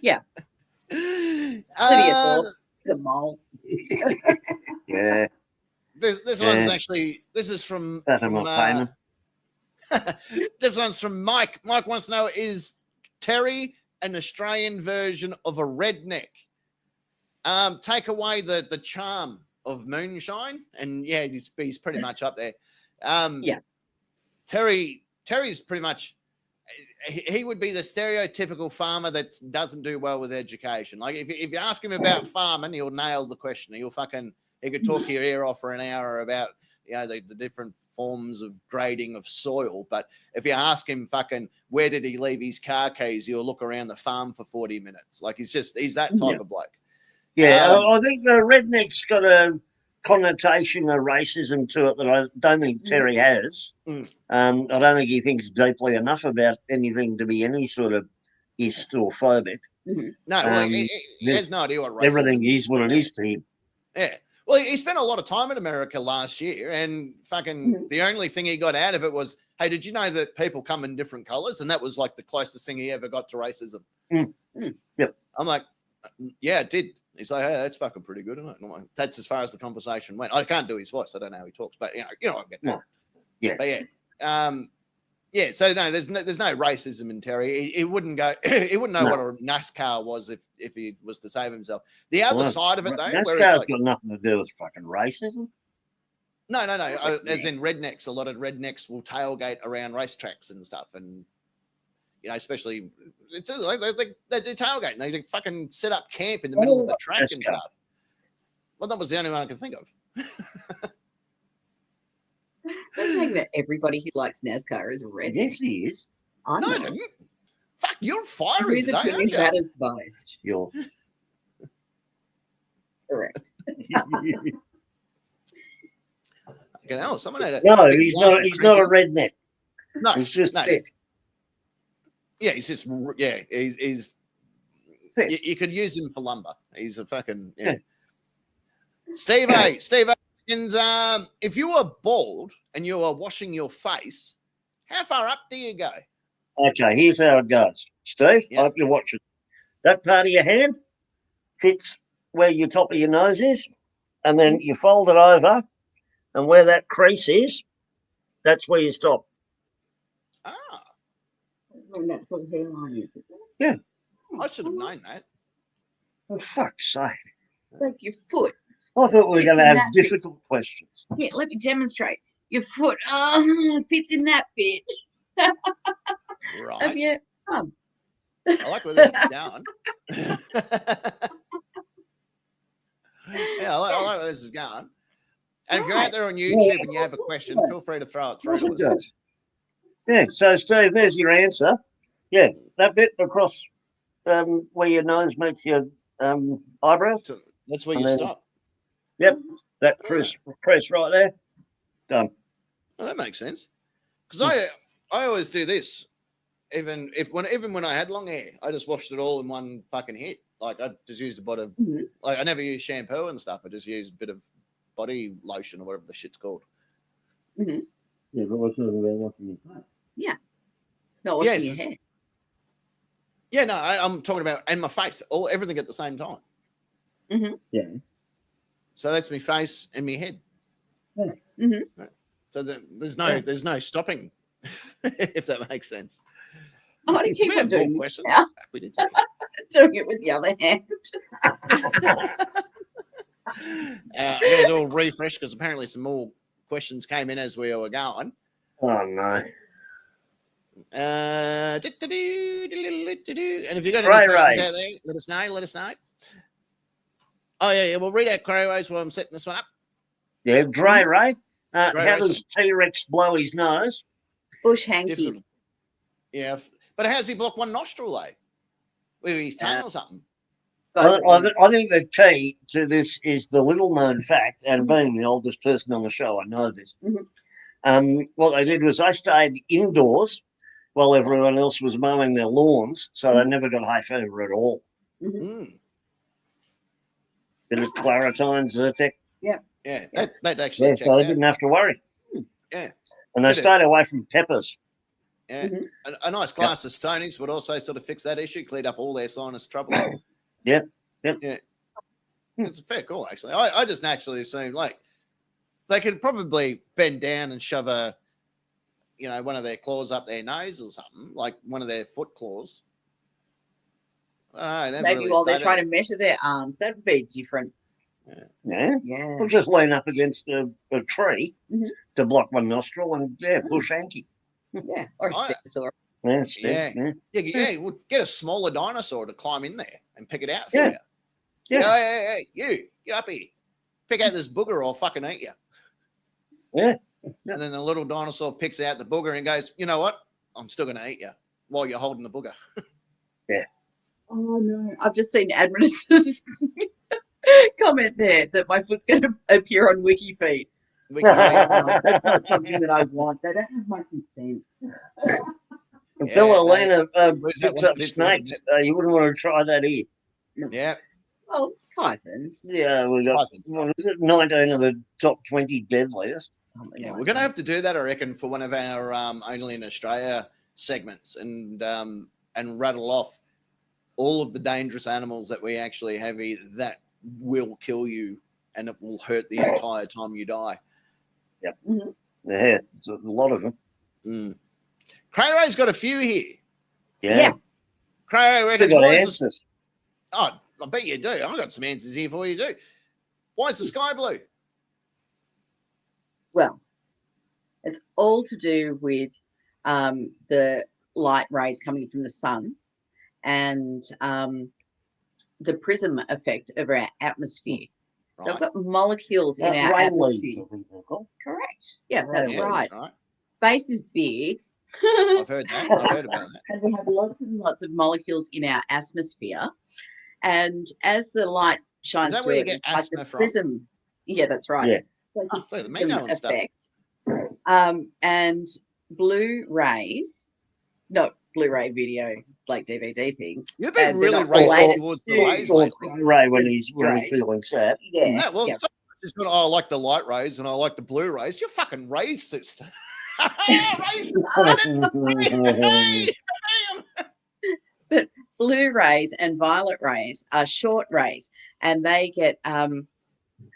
Yeah. Lydia Thorpe is a mole. Yeah. This one's actually, this is from this one's from Mike. Mike wants to know, is Terry an Australian version of a redneck? Take away the charm of moonshine, and yeah, he's pretty much up there. Yeah. Terry's pretty much, he would be the stereotypical farmer that doesn't do well with education. Like if you ask him about farming, he'll nail the question. He could talk your ear off for an hour about, you know, the different forms of grading of soil. But if you ask him fucking where did he leave his car keys, you'll look around the farm for 40 minutes. Like he's that type of bloke. Yeah, I think the redneck's got a connotation of racism to it that I don't think Terry has. I don't think he thinks deeply enough about anything to be any sort of ist or phobic. No, he has no idea what racism is. Everything is what it is to him. Yeah. Well, he spent a lot of time in America last year, and fucking the only thing he got out of it was, hey, did you know that people come in different colors? And that was like the closest thing he ever got to racism. Yep. I'm like, yeah, it did. He's like, hey, that's fucking pretty good, isn't it? And I'm like, that's as far as the conversation went. I can't do his voice. I don't know how he talks, but you know, I get that. Yeah. But yeah. So no, there's no racism in Terry. He wouldn't go. He wouldn't know what a NASCAR was if he was to save himself. The other side of it, though, NASCAR's got nothing to do with fucking racism. No. As in rednecks, a lot of rednecks will tailgate around racetracks and stuff, and you know, especially it's like they do tailgate. They fucking set up camp in the middle of the track and stuff. Well, that was the only one I could think of. I'm saying that everybody who likes NASCAR is a redneck. Yes, he is. I know. No, fuck, you're fiery Whose today, aren't opinion you? matters most? You're correct. Okay, no, someone had a no, he's not a redneck. No, he's just thick. Yeah, he's just he's thick. You could use him for lumber. He's a fucking Steve A. If you were bald and you were washing your face, how far up do you go? Okay, here's how it goes. Steve, I hope you're watching. That part of your hand fits where your top of your nose is, and then you fold it over, and where that crease is, that's where you stop. Ah. And that's what the hairline is. Yeah. I should have known that. For fuck's sake. It's like your foot. I thought we were going to have difficult questions. Yeah, let me demonstrate. Your foot fits in that bit. Right. Of your thumb. I like where this is going. Yeah, I like where this is going. And if you're out there on YouTube and you have a question, feel free to throw it through to us. Yeah, so Steve, there's your answer. Yeah, that bit across where your nose meets your eyebrows. So that's where you stop. Yep, that crease right there. Done. Well, that makes sense. Because I always do this. Even when I had long hair, I just washed it all in one fucking hit. Like I just used a bit of like I never used shampoo and stuff. I just used a bit of body lotion or whatever the shit's called. Yeah, but what's it about washing your face? Yeah. Not washing your hair. Yeah, no, I'm talking about and my face, everything at the same time. Mm-hmm. Yeah. So that's my face and my head. Yeah. Mm-hmm. So there's no stopping, if that makes sense. I want to keep We on have more doing questions. now. We did do Doing it with the other hand. I got to do a refresh because apparently some more questions came in as we were going. Oh no. And if you've got Right, any questions right. out there, let us know. Let us know. Oh yeah. We'll read out Crowways while I'm setting this one up. Yeah, Dry Ray. Dry How Ray's does T-Rex blow his nose? Bush hanky. Difficult. Yeah, but how does he block one nostril though? With his tongue or something? I think the key to this is the little-known fact, and being the oldest person on the show, I know this. What they did was they stayed indoors while everyone else was mowing their lawns, so they never got hay fever at all. Mm. Bit of Claritine, Zyrtec. Yeah, that actually checks so they out. didn't have to worry. Yeah. And they stayed away from peppers. Yeah. A nice glass of Stonies would also sort of fix that issue, cleared up all their sinus troubles. Yep. Yeah. It's a fair call, actually. I just naturally assume, like, they could probably bend down and shove one of their claws up their nose or something, like one of their foot claws. Maybe really while they're trying to measure their arms, that would be different. Yeah. Yeah. We'll just lean up against a tree to block one nostril and, push hanky. Yeah. Or a stegosaurus. Yeah, we'll get a smaller dinosaur to climb in there and pick it out for you. Yeah. Hey, you, get up here. Pick out this booger or I'll fucking eat you. Yeah. And then the little dinosaur picks out the booger and goes, you know what? I'm still going to eat you while you're holding the booger. Yeah. Oh, no. I've just seen Adminus's comment there that my foot's going to appear on WikiFeed. That's not something that I want. They don't have my consent. Until Elena picks up snakes, you wouldn't want to try that here. Yeah. Well, pythons. Yeah, we got 19 of the top 20 deadliest. Yeah, we're going to have to do that, I reckon, for one of our Only in Australia segments and rattle off all of the dangerous animals that we actually have here that will kill you and it will hurt the entire time you die. Yep. Yeah, it's a lot of them. Cray-Ray's got a few here. Yeah. Cray-Ray reckons, got answers. I bet you do. I've got some answers here for you, too. Why is the sky blue? Well, it's all to do with the light rays coming from the sun and the prism effect of our atmosphere. Right. So I've got molecules in our atmosphere. Correct. Yeah, that's right. Space is big. I've heard that. I've heard about that. And we have lots and lots of molecules in our atmosphere. And as the light shines through, where you get asthma the from? prism. Yeah, that's right. Yeah. So the mango and stuff. And Blu-rays, not Blu-ray video, like DVD things. You've been really racist towards the rays lately. Ray when he's feeling sad. Yeah. Well, it's not, I like the light rays and I like the blue rays. You're fucking racist. But Blu-rays and violet rays are short rays, and they get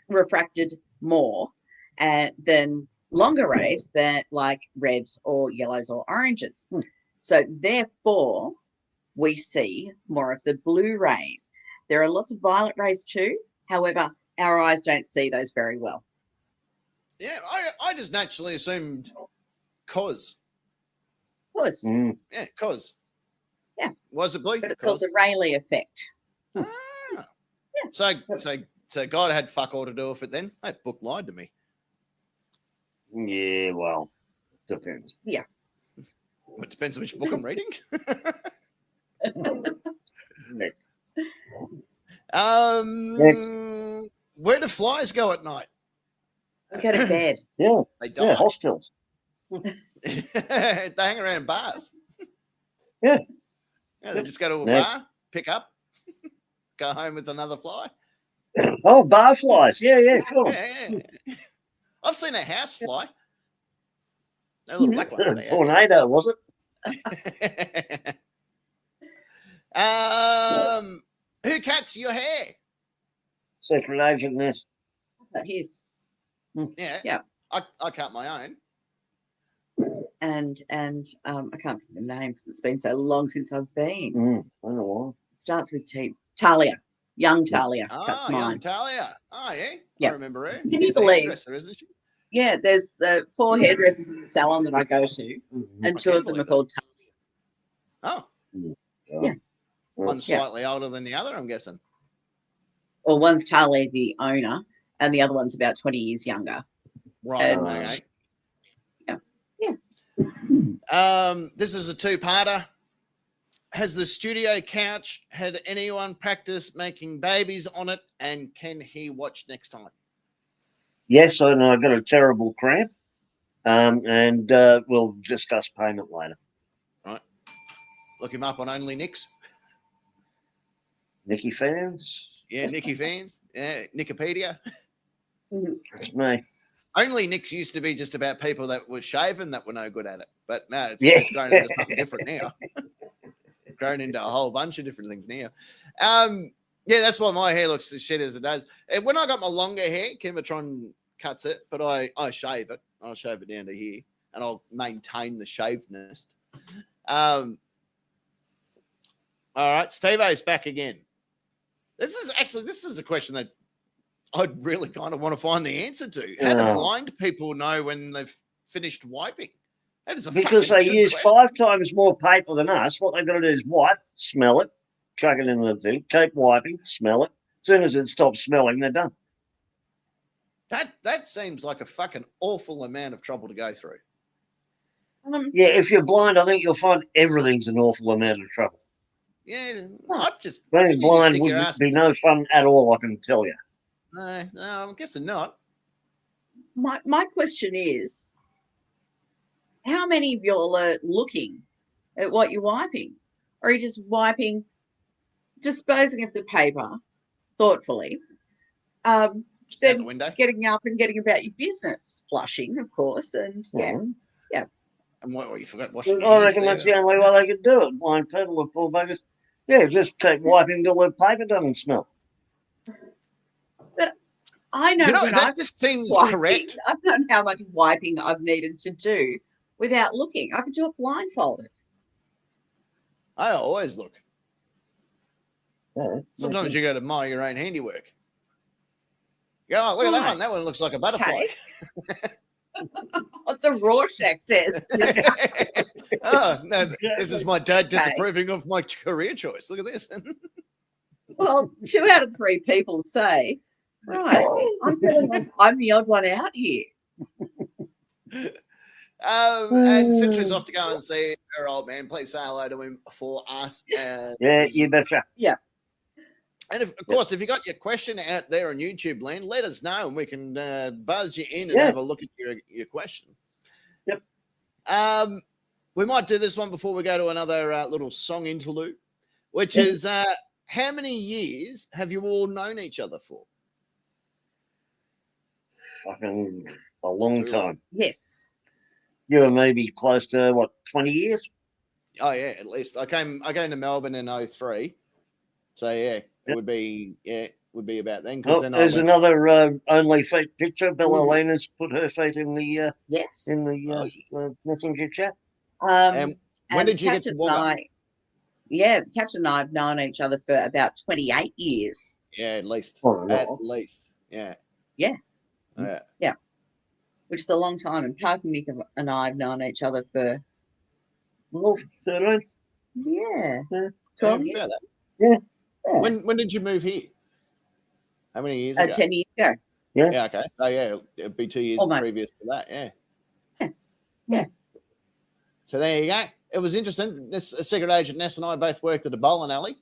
refracted more than longer rays that like reds or yellows or oranges. So therefore, we see more of the blue rays. There are lots of violet rays too. However, our eyes don't see those very well. Yeah, I just naturally assumed cause. Cause. Yeah, cause. Yeah. Was it blue? But it's called the Rayleigh effect. Yeah. So God had fuck all to do with it then. That book lied to me. Yeah, well, depends. Yeah. It depends on which book I'm reading. Next. Where do flies go at night? They go to bed. Yeah. They die. Yeah, hostels. They hang around bars. Yeah. Yeah, they just go to a bar, pick up, go home with another fly. Oh, bar flies. Yeah, sure. Yeah. I've seen a house fly. No little black one. Tornado, was it? Who cuts your hair? Secret agent this. His. Yeah. Yeah. I cut my own. And I can't think of the name because it's been so long since I've been. I know why. It starts with T. Talia. Young Talia cuts mine. Young Talia. Oh, yeah. Yeah. I remember her. Can you She's the believe? hairdresser, isn't she? Yeah, there's the 4 hairdressers in the salon that I go to, and 2 can of them are believe called Talia. Oh. Yeah. One's slightly older than the other, I'm guessing. Well, one's Talia, the owner, and the other one's about 20 years younger. Right. And, Okay. Yeah. This is a 2-parter. Has the studio couch had anyone practice making babies on it, and can he watch next time? Yes, and I got a terrible cramp. And we'll discuss payment later. Right. Look him up on Only Nicks. Nicky fans? Yeah, Nicky fans. Yeah, Nickopedia. That's me. Only Nicks used to be just about people that were shaven that were no good at it. But no, it's grown into something different now. Grown into a whole bunch of different things now. Yeah, that's why my hair looks as shit as it does. And when I got my longer hair, Kimatron cuts it, but I shave it. I'll shave it down to here, and I'll maintain the shavedness. All right, Steve-O's back again. This is a question that I'd really kind of want to find the answer to. How do blind people know when they've finished wiping? That is because they use question. 5 times more paper than us. What they've got to do is wipe, smell it, chuck it in the thing, keep wiping, smell it. As soon as it stops smelling, they're done. That seems like a fucking awful amount of trouble to go through. Yeah, if you're blind, I think you'll find everything's an awful amount of trouble. Yeah, I'd just being blind would be no fun at all, I can tell you. No, I'm guessing not. My question is, how many of y'all are looking at what you're wiping? Or are you just wiping, disposing of the paper thoughtfully, then getting up and getting about your business, flushing, of course, and yeah. And what you forgot washing your I reckon that's the only way they could do it. Blind people are poor buggers. Yeah, just keep wiping till the paper doesn't smell. But I know, that just seems correct. I've known how much wiping I've needed to do without looking. I could do it blindfolded. I always look. Yeah, sometimes you got to admire your own handiwork. Yeah, look at that one. That one looks like a butterfly. Okay. It's a Rorschach test. Oh, no, this is my dad disapproving of my career choice. Look at this. Well, 2 out of 3 people say, right, I'm feeling like I'm the odd one out here. And Citra's off to go and see her old man. Please say hello to him for us. Yeah, you betcha. Yeah. And of course, if you got your question out there on YouTube land, let us know and we can buzz you in and have a look at your question. Yep. We might do this one before we go to another little song interlude, which is how many years have you all known each other for? Fucking a long time. Yes. You and me close to, 20 years? Oh, yeah, at least. I came to Melbourne in 2003. So, yeah. It would be about then. Then there's another only feet picture. Bella Lena's put her feet in the messenger chat. And when did you get to walk? Captain and I have known each other for about 28 years. Yeah, at least. At least. Yeah. Yeah. Yeah. Which is a long time. And Parker, Nick and I have known each other for 13. Yeah. 12 years. Yeah. When did you move here? How many years ago? 10 years ago. Yeah, okay. So, yeah, it'd be 2 years previous to that, Yeah. So, there you go. It was interesting. Secret Agent Ness and I both worked at a bowling alley.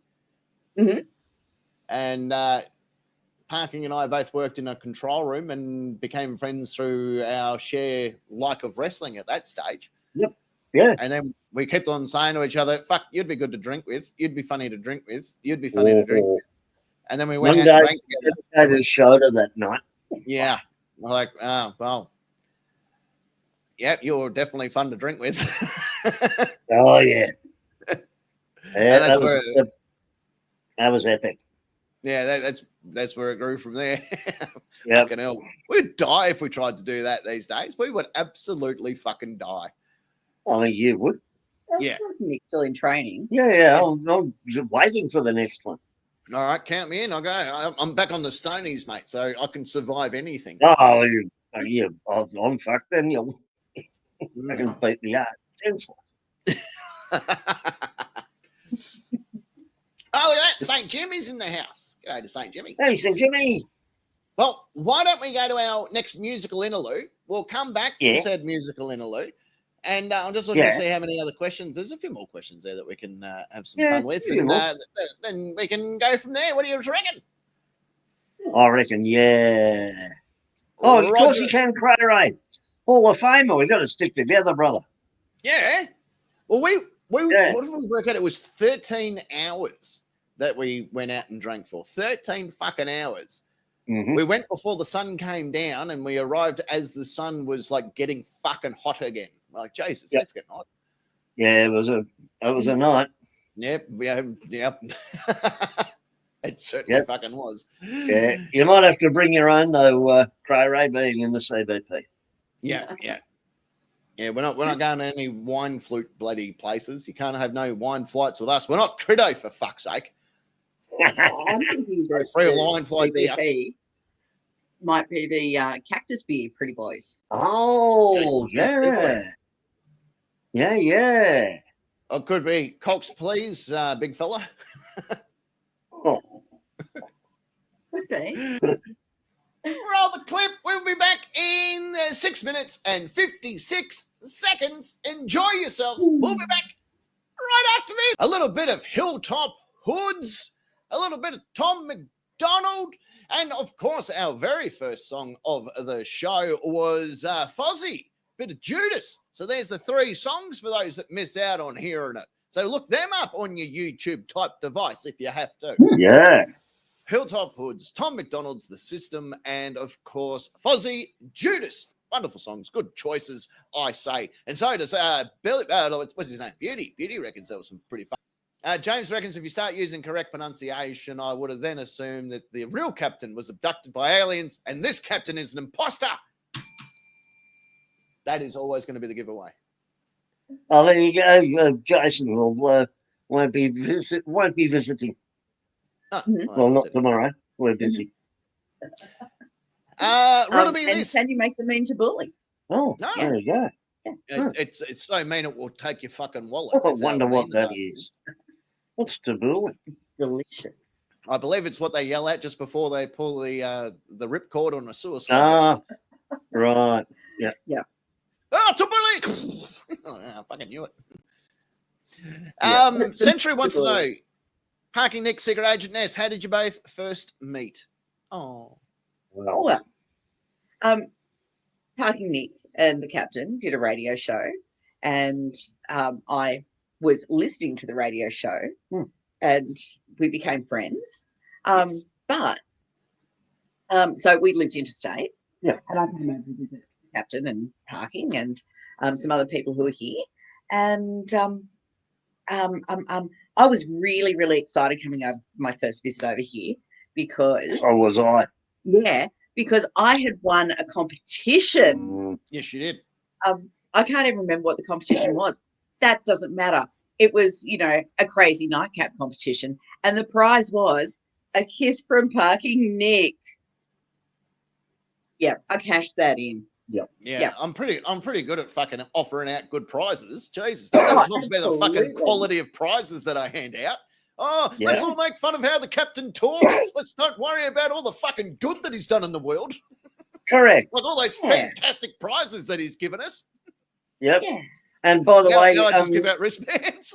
Mm-hmm. And Parking and I both worked in a control room and became friends through our share like of wrestling at that stage. Yep. Yeah. And then we kept on saying to each other, fuck, you'd be good to drink with. You'd be funny to drink with. You'd be funny to drink with. And then we went out and drank together. Had a shoulder that night. Yeah. We're like, well, yeah, you're definitely fun to drink with. Oh, yeah. Yeah, That was epic. Yeah, that's where it grew from there. Yeah. Fucking hell. We'd die if we tried to do that these days. We would absolutely fucking die. I think you would. Yeah. Nick's still in training. Yeah. I'm just waiting for the next one. All right, count me in. I'll go. I'm back on the Stonies, mate, so I can survive anything. Oh, I'm fucked then. You'll I can beat the art. Oh, look at that. St. Jimmy's in the house. G'day to St. Jimmy. Hey, St. Jimmy. Well, why don't we go to our next musical interlude? We'll come back from said musical interlude. And I'm just looking to see how many other questions. There's a few more questions there that we can have some fun with. And then we can go from there. What do you reckon? I reckon, yeah. Oh, of course you can, Crater. Hall of Famer. We've got to stick together, brother. Yeah. Well, what did we work out? It was 13 hours that we went out and drank for. 13 fucking hours. Mm-hmm. We went before the sun came down and we arrived as the sun was like getting fucking hot again. We're like, Jesus, let's get hot. Yeah, it was a night. Yep. It certainly fucking was. Yeah. You might have to bring your own though, Cray being in the CBP. Yeah. Yeah, we're not going to any wine flute bloody places. You can't have no wine flights with us. We're not Crido, for fuck's sake. I'm thinking the free line flight CBP might be the Cactus Beer Pretty Boys. Oh, yeah. Yeah. It could be Cox, please, big fella. Okay. Roll the clip. We'll be back in 6 minutes and 56 seconds. Enjoy yourselves. We'll be back right after this. A little bit of Hilltop Hoods, a little bit of Tom McDonald, and of course, our very first song of the show was Fozzy, bit of Judas. So there's the 3 songs for those that miss out on hearing it. So look them up on your YouTube type device if you have to. Yeah. Hilltop Hoods, Tom McDonald's The System, and of course, Fozzy, Judas. Wonderful songs, good choices, I say. And so does Billy, what's his name? Beauty. Beauty reckons there was some pretty fun. James reckons if you start using correct pronunciation, I would have then assumed that the real captain was abducted by aliens and this captain is an imposter. That is always going to be the giveaway. Oh, there you go. Jason won't be visiting. Oh, well, not tomorrow. We're busy. Riddle me and this. Sandy makes it mean to bully. Oh, no. There you go. It's so mean it will take your fucking wallet. I wonder what that is. What's taboo? Delicious. I believe it's what they yell at just before they pull the ripcord on a suicide. Right. Yeah. Yeah. Oh, taboo! I fucking knew it. Century wants to know. Parking Nick, Secret Agent Ness, how did you both first meet? Oh. Well, Parking Nick and the captain did a radio show, and I was listening to the radio show, and we became friends. Yes. But so we lived interstate, and I came over to visit the captain and Parking and some other people who were here, and I was really, really excited coming over for my first visit over here because. So was I. Yeah, because I had won a competition. Yes, you did. I can't even remember what the competition was. That doesn't matter. It was, a crazy nightcap competition. And the prize was a kiss from Parking Nick. Yeah, I cashed that in. Yeah. I'm pretty good at fucking offering out good prizes. Jesus. Nobody talks about the fucking quality of prizes that I hand out. Oh, let's all make fun of how the captain talks. Let's don't worry about all the fucking good that he's done in the world. Correct. Like all those fantastic prizes that he's given us. Yep. Yeah. And by the way, I just give out wristbands.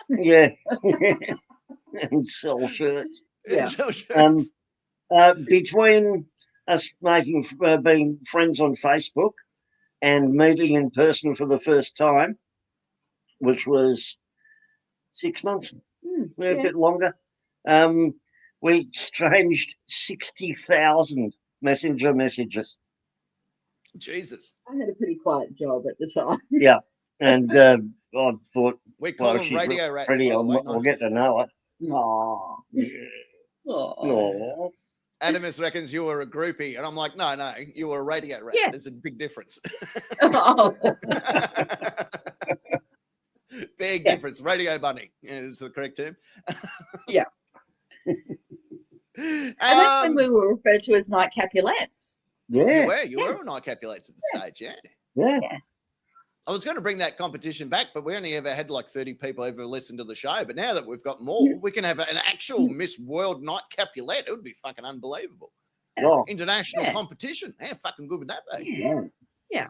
Yeah. And sell shirts. Yeah. Sell shirts. Between us being friends on Facebook and meeting in person for the first time, which was 6 months. A bit longer. We exchanged 60,000 messenger messages. Jesus. I had a pretty quiet job at the time. Yeah. And I thought, we call them radio rats. I'll get to know it. Aw. Aw. Oh, Adamus reckons you were a groupie, and I'm like, no, you were a radio rat. Yeah. There's a big difference. Oh. Big Yeah. difference. Radio bunny is the correct term. Yeah. And that's when we were referred to as night Capulets. yeah, You were on night Capulates at the stage, yeah. yeah. I was going to bring that competition back, but we only ever had like 30 people ever listen to the show. But now that we've got more, we can have an actual Miss World night Capulet. It would be fucking unbelievable. Oh, International Yeah. competition. How fucking good would that be? Yeah.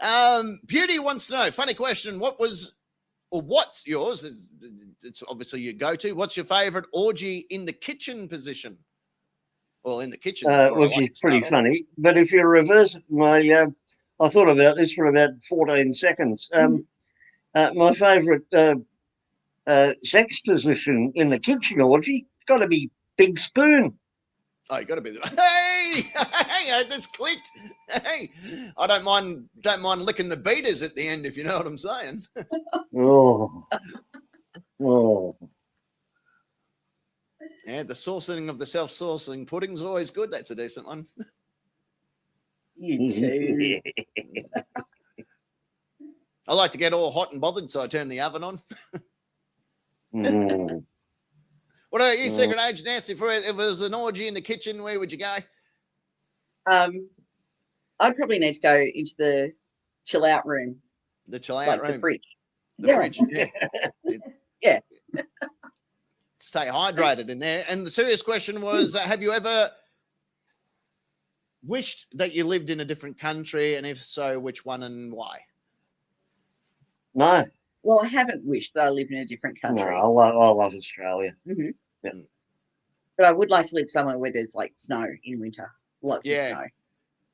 yeah. Beauty wants to know, funny question, what's yours? It's obviously your go-to. What's your favorite orgy in the kitchen position? Well, in the kitchen, is where I Which like is to start pretty off. funny. But if you reverse it, I thought about this for about 14 seconds. My favourite sex position in the kitchen orgy got to be big spoon. Oh, you got to be the hey, I just clicked. Hey, I don't mind licking the beaters at the end if you know what I'm saying. Oh, oh, Yeah, the sourcing of the self-sourcing pudding's always good. That's a decent one. You too. I like to get all hot and bothered, so I turn the oven on. Mm. What about you, Secret Agent Nancy? If it was an orgy in the kitchen, where would you go? I'd probably need to go into the chill out room, The chill out like room. the fridge. The fridge, yeah. Yeah. Stay hydrated in there. And the serious question was, have you ever wished that you lived in a different country? And if so, which one and why? No, Well, I haven't wished that I lived in a different no, country. I love Australia. Mhm. Yeah. But I would like to live somewhere where there's like snow in winter. Lots of Yeah. snow.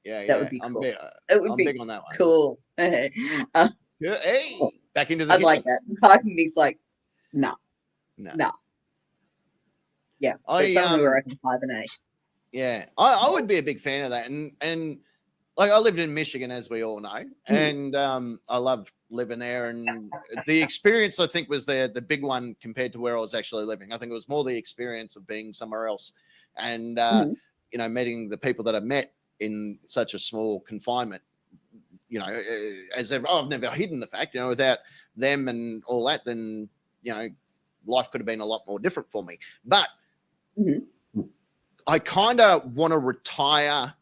Yeah, That would be I'm cool. big, It would I'm be big on that one. cool. Yeah, hey, back into the I'd kitchen. like that. Parkin's like, no. No. Yeah. I, But somewhere we're open 5 and 8. Yeah, I would be a big fan of that. And like I lived in Michigan, as we all know, and I loved living there. And the experience, I think, was the big one compared to where I was actually living. I think it was more the experience of being somewhere else and, you know, meeting the people that I met in such a small confinement. You know, I've never hidden the fact, you know, without them and all that, then, you know, life could have been a lot more different for me. But I kind of want to retire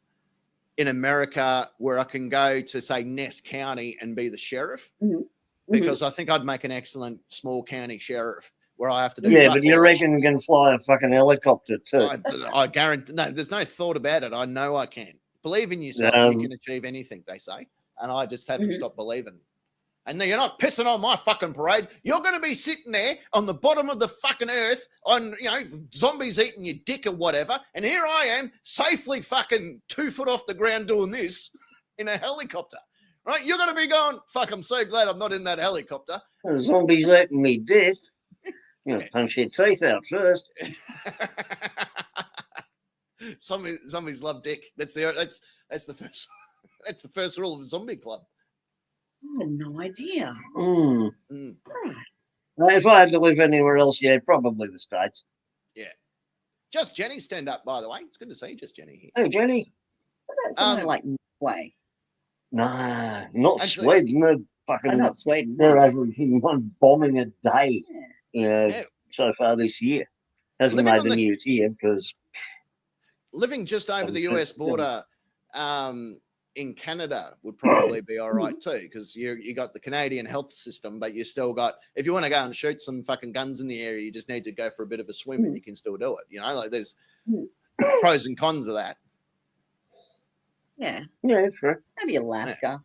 in America where I can go to, say, Ness County and be the sheriff, because I think I'd make an excellent small county sheriff where I have to do. Yeah, but you reckon you can fly a fucking helicopter too? I guarantee. No, there's no thought about it. I know I can. Believe in yourself. You can achieve anything, they say. And I just haven't stopped believing. And you're not pissing on my fucking parade. You're going to be sitting there on the bottom of the fucking earth on, you know, zombies eating your dick or whatever. And here I am safely fucking 2 foot off the ground doing this in a helicopter, right? You're going to be going, fuck, I'm so glad I'm not in that helicopter. The zombies eating me dick. You know, punch your teeth out first. Zombies love dick. That's the first rule of a zombie club. I had no idea. If I had to live anywhere else, yeah, probably the States. Yeah. Just Jenny's turned up, by the way. It's good to see just Jenny here. Hey, Jenny. What about somewhere like Norway? Nah, not Actually, Sweden. They're fucking. Not Sweden. They're averaging 1 bombing a day. Yeah. So far this year. Hasn't Living made on the news here because living just over the US border in Canada would probably be all right too, because you got the Canadian health system, but you still got, if you want to go and shoot some fucking guns in the area, you just need to go for a bit of a swim and you can still do it. You know, like there's pros and cons of that. Yeah. yeah, sure. Maybe Alaska.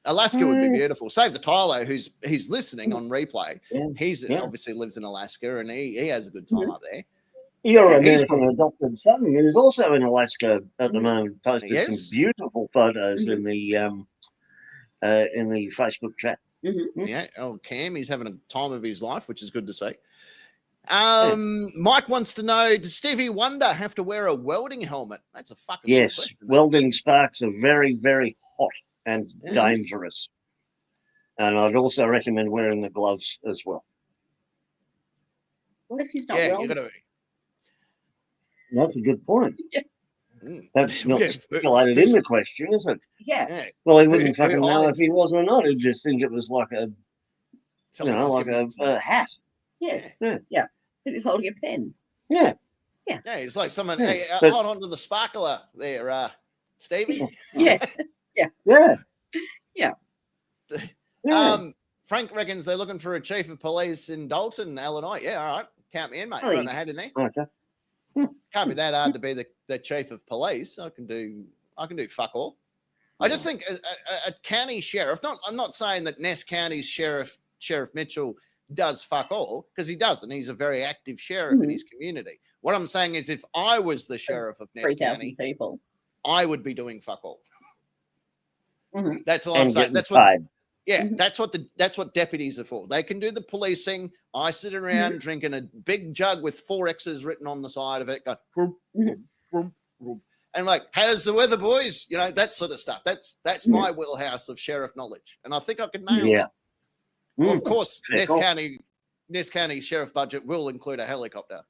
Alaska would be beautiful. Save the Tyler, he's listening on replay. Yeah. He's obviously lives in Alaska and he has a good time up there. Your He's American adopted son is also in Alaska at the moment. Posted some beautiful photos in the Facebook chat. Yeah. Oh, Cam, he's having a time of his life, which is good to see. Mike wants to know, does Stevie Wonder have to wear a welding helmet? That's a fucking good question. Welding sparks are very, very hot and dangerous. And I'd also recommend wearing the gloves as well. What if he's not Yeah, well? you got to. That's a good point. That's not Yeah, stipulated in the question, is it? Yeah. Yeah. Well, he wouldn't Who fucking know if hides? he was or not. He'd just think it was like a, Someone's just like giving him a hat. Yes. Yeah. Yeah. And he's holding a pen. Yeah. Yeah, it's like someone. Yeah, Hey, but- hold on to the sparkler there, Stevie. Yeah. Yeah. Frank reckons they're looking for a chief of police in Dalton, Illinois. Yeah, all right. Count me in, mate. Oh, Throw my hat in there. Okay. Can't be that hard to be the chief of police. I can do fuck all. I just think a county sheriff. I'm not saying that Ness County's Sheriff Mitchell does fuck all, because he doesn't. He's a very active sheriff in his community. What I'm saying is, if I was the sheriff of Ness 3,000 County, people. I would be doing fuck all. Mhm. That's all I'm And saying. getting That's what. paid. Yeah, Mhm. that's what deputies are for. They can do the policing. I sit around drinking a big jug with 4 X's written on the side of it. Go, vroom, vroom, vroom, vroom. And like, how's the weather, boys? You know, that sort of stuff. That's my wheelhouse of sheriff knowledge, and I think I could nail Yeah. that. Well, of course, Fair Ness call. County sheriff budget will include a helicopter.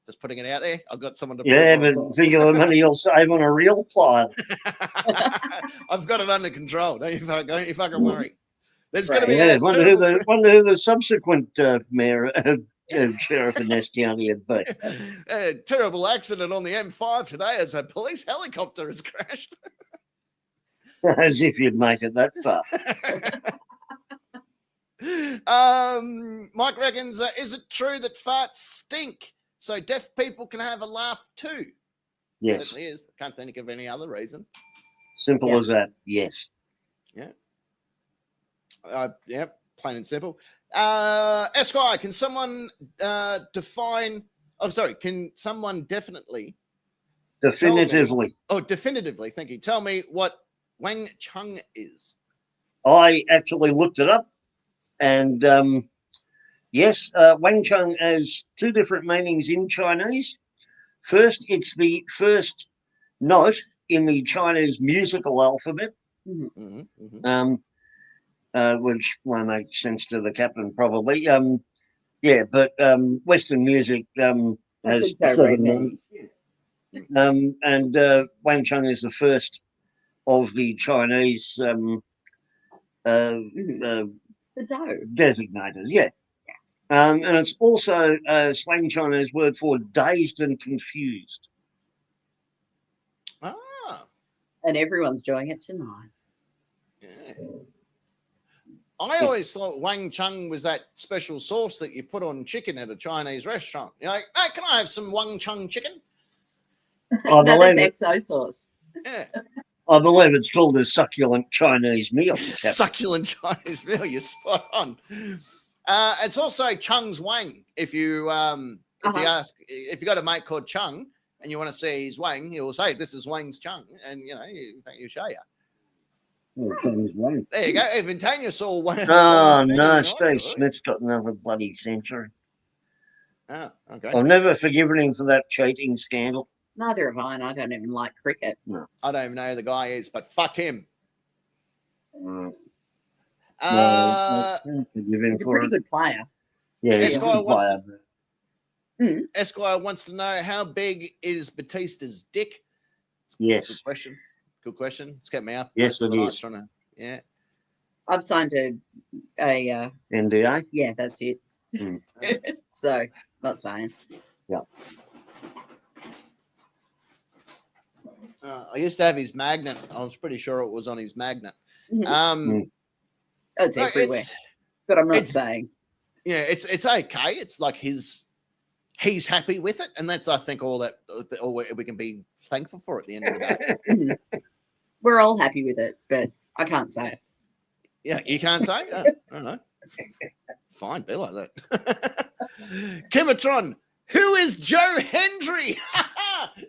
Just putting it out there. I've got someone to. Yeah, prove but think of the money you'll save on a real file. I've got it under control. Don't you fucking worry. There's going to be Yeah, a wonder who the subsequent mayor, sheriff of Ness County would be. a terrible accident on the M5 today as a police helicopter has crashed. As if you'd make it that far. Mike reckons, is it true that farts stink so deaf people can have a laugh too? Yes. Certainly is. Can't think of any other reason. Simple as that. Yes. Yeah, plain and simple. Esquire, can someone define? Oh, sorry. Can someone definitely? Definitively. Definitively. Thank you. Tell me what Wang Chung is. I actually looked it up, and yes, Wang Chung has 2 different meanings in Chinese. First, it's the first note in the Chinese musical alphabet, which won't make sense to the captain probably. But Western music has 7 names. And Wang Chung is the first of the Chinese The dough. designators, yeah. And it's also a slang Chinese word for dazed and confused. Ah, And everyone's doing it tonight. yeah. I always thought Wang Chung was that special sauce that you put on chicken at a Chinese restaurant. You're like, hey, can I have some Wang Chung chicken? I No, believe that's XO sauce. Yeah. I believe it's called a succulent Chinese meal. Captain. Succulent Chinese meal. You're spot on. It's also Chung's Wang. If you if you got a mate called Chung and you want to see his Wang, he will say, "This is Wang's Chung," and you show you. Oh, Chinese Wang. There you go. Even Tanya saw Wang. Oh Wang no, Wang Steve right? Smith's got another bloody century. Oh, okay. I've never forgiven him for that cheating scandal. Neither have I, and I don't even like cricket. I don't even know who the guy is, but fuck him. No, Uh, forgive him He's a for pretty it. good player. Yeah, he's a Esquire good wants player. Esquire wants to know, how big is Batista's dick? Yes. Good question. Good question. It's kept me up. Yes, most of it the night is. trying to, yeah. I've signed a NDA. yeah, that's it. Mm. So, not saying. I used to have his magnet. I was pretty sure it was on his magnet. Mhm. It's No, everywhere. But I'm not it's- saying. Yeah, it's okay. It's like he's happy with it, and that's, I think, all we can be thankful for at the end of the day. Mhm. We're all happy with it, but I can't say it. Yeah, you can't say. Oh, I don't know. Fine, be like that. Kimatron, who is Joe Hendry?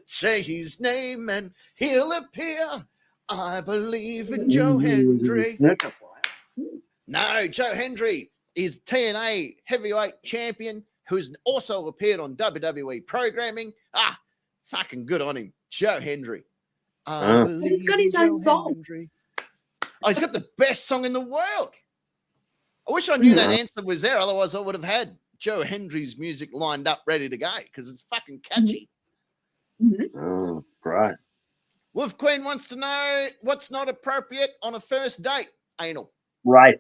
Say his name and he'll appear. I believe in Joe Hendry. No, Joe Hendry is TNA heavyweight champion who's also appeared on WWE programming. Fucking good on him, Joe Hendry. I But he's got believe his in own Joe song. Hendry. Oh, he's got the best song in the world. I wish I knew that answer was there. Otherwise, I would have had Joe Hendry's music lined up, ready to go because it's fucking catchy. Oh, right. Wolf Queen wants to know what's not appropriate on a first date. Anal. Right.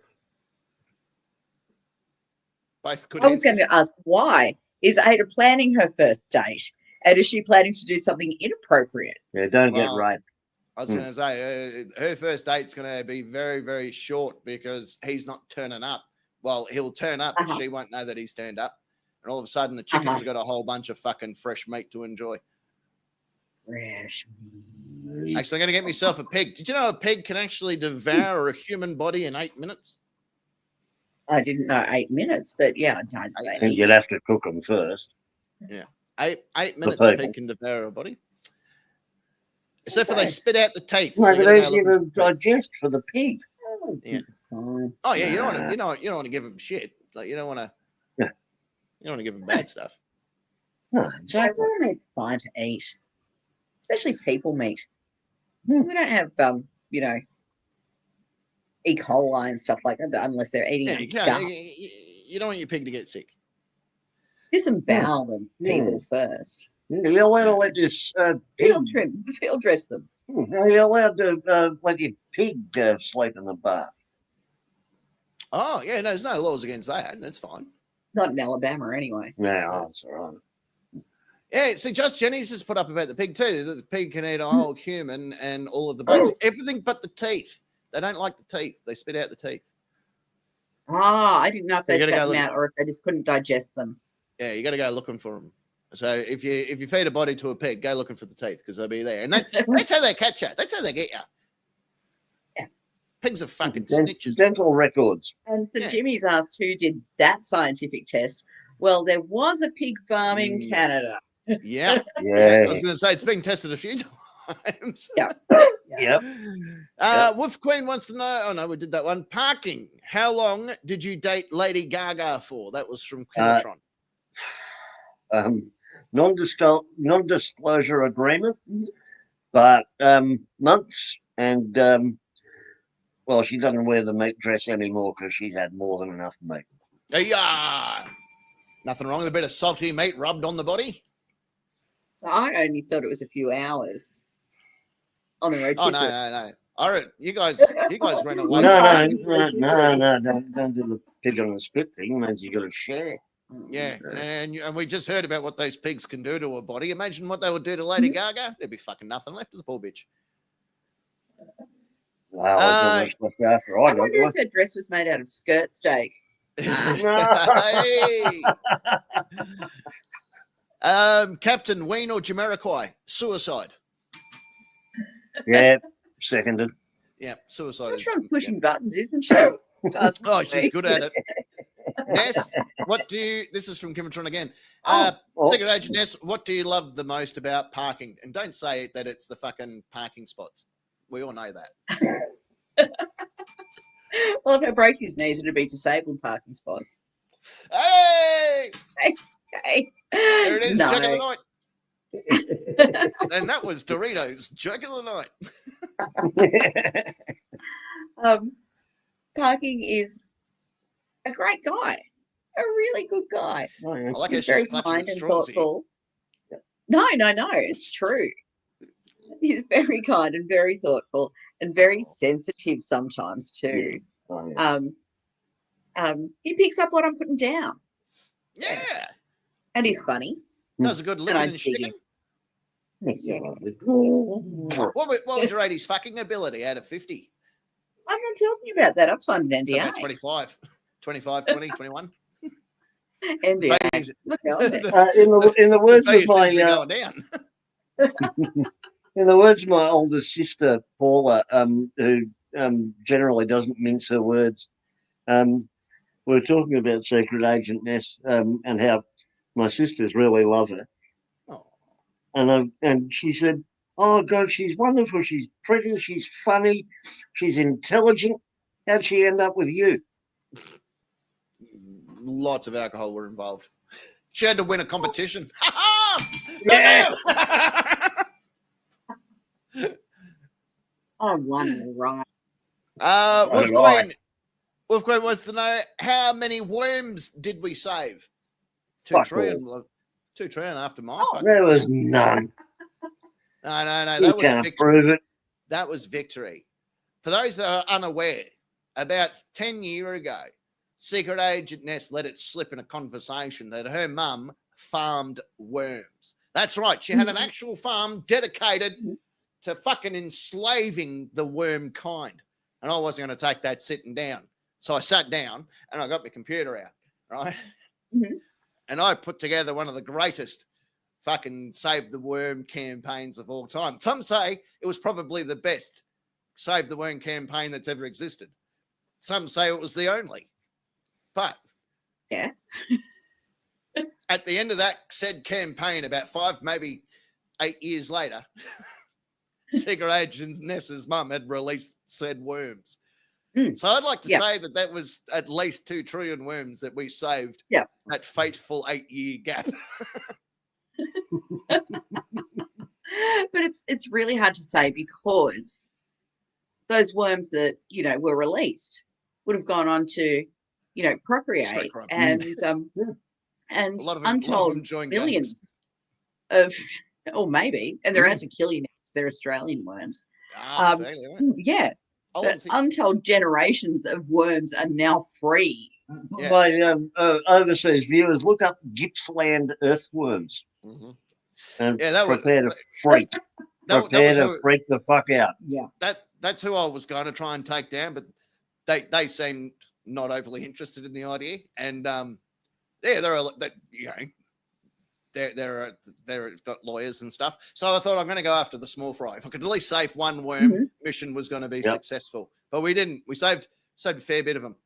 Both could I was going answer. to ask why. Is Ada planning her first date? And is she planning to do something inappropriate? Yeah, don't Well, get right. I was going to say her first date's going to be very, very short because he's not turning up. Well, he'll turn up, but she won't know that he's turned up. And all of a sudden, the chickens have got a whole bunch of fucking fresh meat to enjoy. Fresh. Actually, I'm going to get myself a pig. Did you know a pig can actually devour a human body in 8 minutes? I didn't know 8 minutes, but yeah, I I think you'd have to cook them first. Yeah. Eight minutes a pig can devour a body. Except for they spit out the teeth. Make So it easier to digest for the pig. Yeah. Oh yeah, you don't want to give them shit. Like you don't want to. Yeah. You don't want to give them bad stuff. No, exactly. It's fine to eat, especially people meat. We don't have E. coli and stuff like that unless they're eating. Yeah, you can't. You don't want your pig to get sick. Disembowel them, people first. You're allowed to let this Field dress them. You're allowed to let your pig sleep in the bath. Oh yeah, no, there's no laws against that. That's fine. Not in Alabama, anyway. No, that's all right. Yeah, see, Josh Jennings just put up about the pig too. That the pig can eat a whole human and all of the bones, everything but the teeth. They don't like the teeth. They spit out the teeth. I didn't know if they You spat gotta them go out or if they just couldn't digest them. Yeah, you got to go looking for them. So if you feed a body to a pig, go looking for the teeth because they'll be there. And that's how they catch you. That's how they get you. Yeah. Pigs are fucking snitches. Dental records. And so Jimmy's asked who did that scientific test. Well, there was a pig farm in Canada. Yeah. Yeah. I was going to say it's been tested a few times. Yeah. Yep. Wolf Queen wants to know. Oh no, we did that one. Parking. How long did you date Lady Gaga for? That was from Kimatron. Non-disclosure agreement, but months, and well, she doesn't wear the meat dress anymore because she's had more than enough meat. Yeah. Nothing wrong with a bit of salty meat rubbed on the body. I only thought it was a few hours on the road. Oh no. All right, you guys ran away. No, don't do the pig on the spit thing. Means you got to share. Yeah, and we just heard about what those pigs can do to a body. Imagine what they would do to Lady Gaga. There'd be fucking nothing left of the poor bitch. Wow, I wonder if her dress was made out of skirt steak. Captain Ween or Jamiroquai? Suicide. Yeah, seconded. Yeah, suicide. One's pushing buttons, isn't she? Oh, she's good at it. Ness, this is from Kimatron again. Secret Agent Ness, what do you love the most about parking? And don't say that it's the fucking parking spots. We all know that. Well, if I broke his knees, it'd be disabled parking spots. Hey! Hey. There it is, No. Joke of the night. And that was Doritos, Joke of the night. Parking is a great guy, a really good guy. I like He's how very she's clutching kind at and straws here. thoughtful. No, it's true. He's very kind and very thoughtful and very sensitive sometimes too. He picks up what I'm putting down. Yeah. And he's funny. Does a good living I in dig shitting. him. What was your 80s fucking ability out of 50? I'm not talking about that. I've signed an So NDA. about 25. 25, 20, 21. NDA. Babies- Look on it. In the words of Babies my usually going down. in the words of my older sister Paula, who generally doesn't mince her words, we're talking about Secret Agent Ness and how my sisters really love her. Oh. And she said, "Oh God, she's wonderful. She's pretty. She's funny. She's intelligent. How'd she end up with you?" Lots of alcohol were involved. She had to win a competition. Yeah. I won all right. Wolf Right. Queen wants to know how many worms did we save? Fuck 2 trillion after my fucking. There was none. No. You That was can't victory. prove it. That was victory. For those that are unaware, about 10 years ago, Secret Agent Ness let it slip in a conversation that her mum farmed worms. That's right. She had an actual farm dedicated to fucking enslaving the worm kind. And I wasn't going to take that sitting down. So I sat down and I got my computer out, right? Mhm. And I put together one of the greatest fucking Save the Worm campaigns of all time. Some say it was probably the best Save the Worm campaign that's ever existed. Some say it was the only. But Yeah. at the end of that said campaign, about 5, maybe 8 years later, Secret Agent Ness's mum had released said worms. So I'd like to say that was at least 2 trillion worms that we saved. Yeah. That fateful 8-year gap. But it's really hard to say because those worms that were released would have gone on to procreate and A lot of untold them joined millions of, or maybe, and they're has a kill you now because they're Australian worms. Yeah, but untold generations of worms are now free. Yeah. My overseas viewers, look up Gippsland earthworms and prepare to freak. Prepare to freak the fuck out. Yeah, that's who I was going to try and take down, but they seemed not overly interested in the idea, and they're got lawyers and stuff. So I thought I'm going to go after the small fry. If I could at least save one worm, mission was going to be successful. But we didn't. We saved a fair bit of them.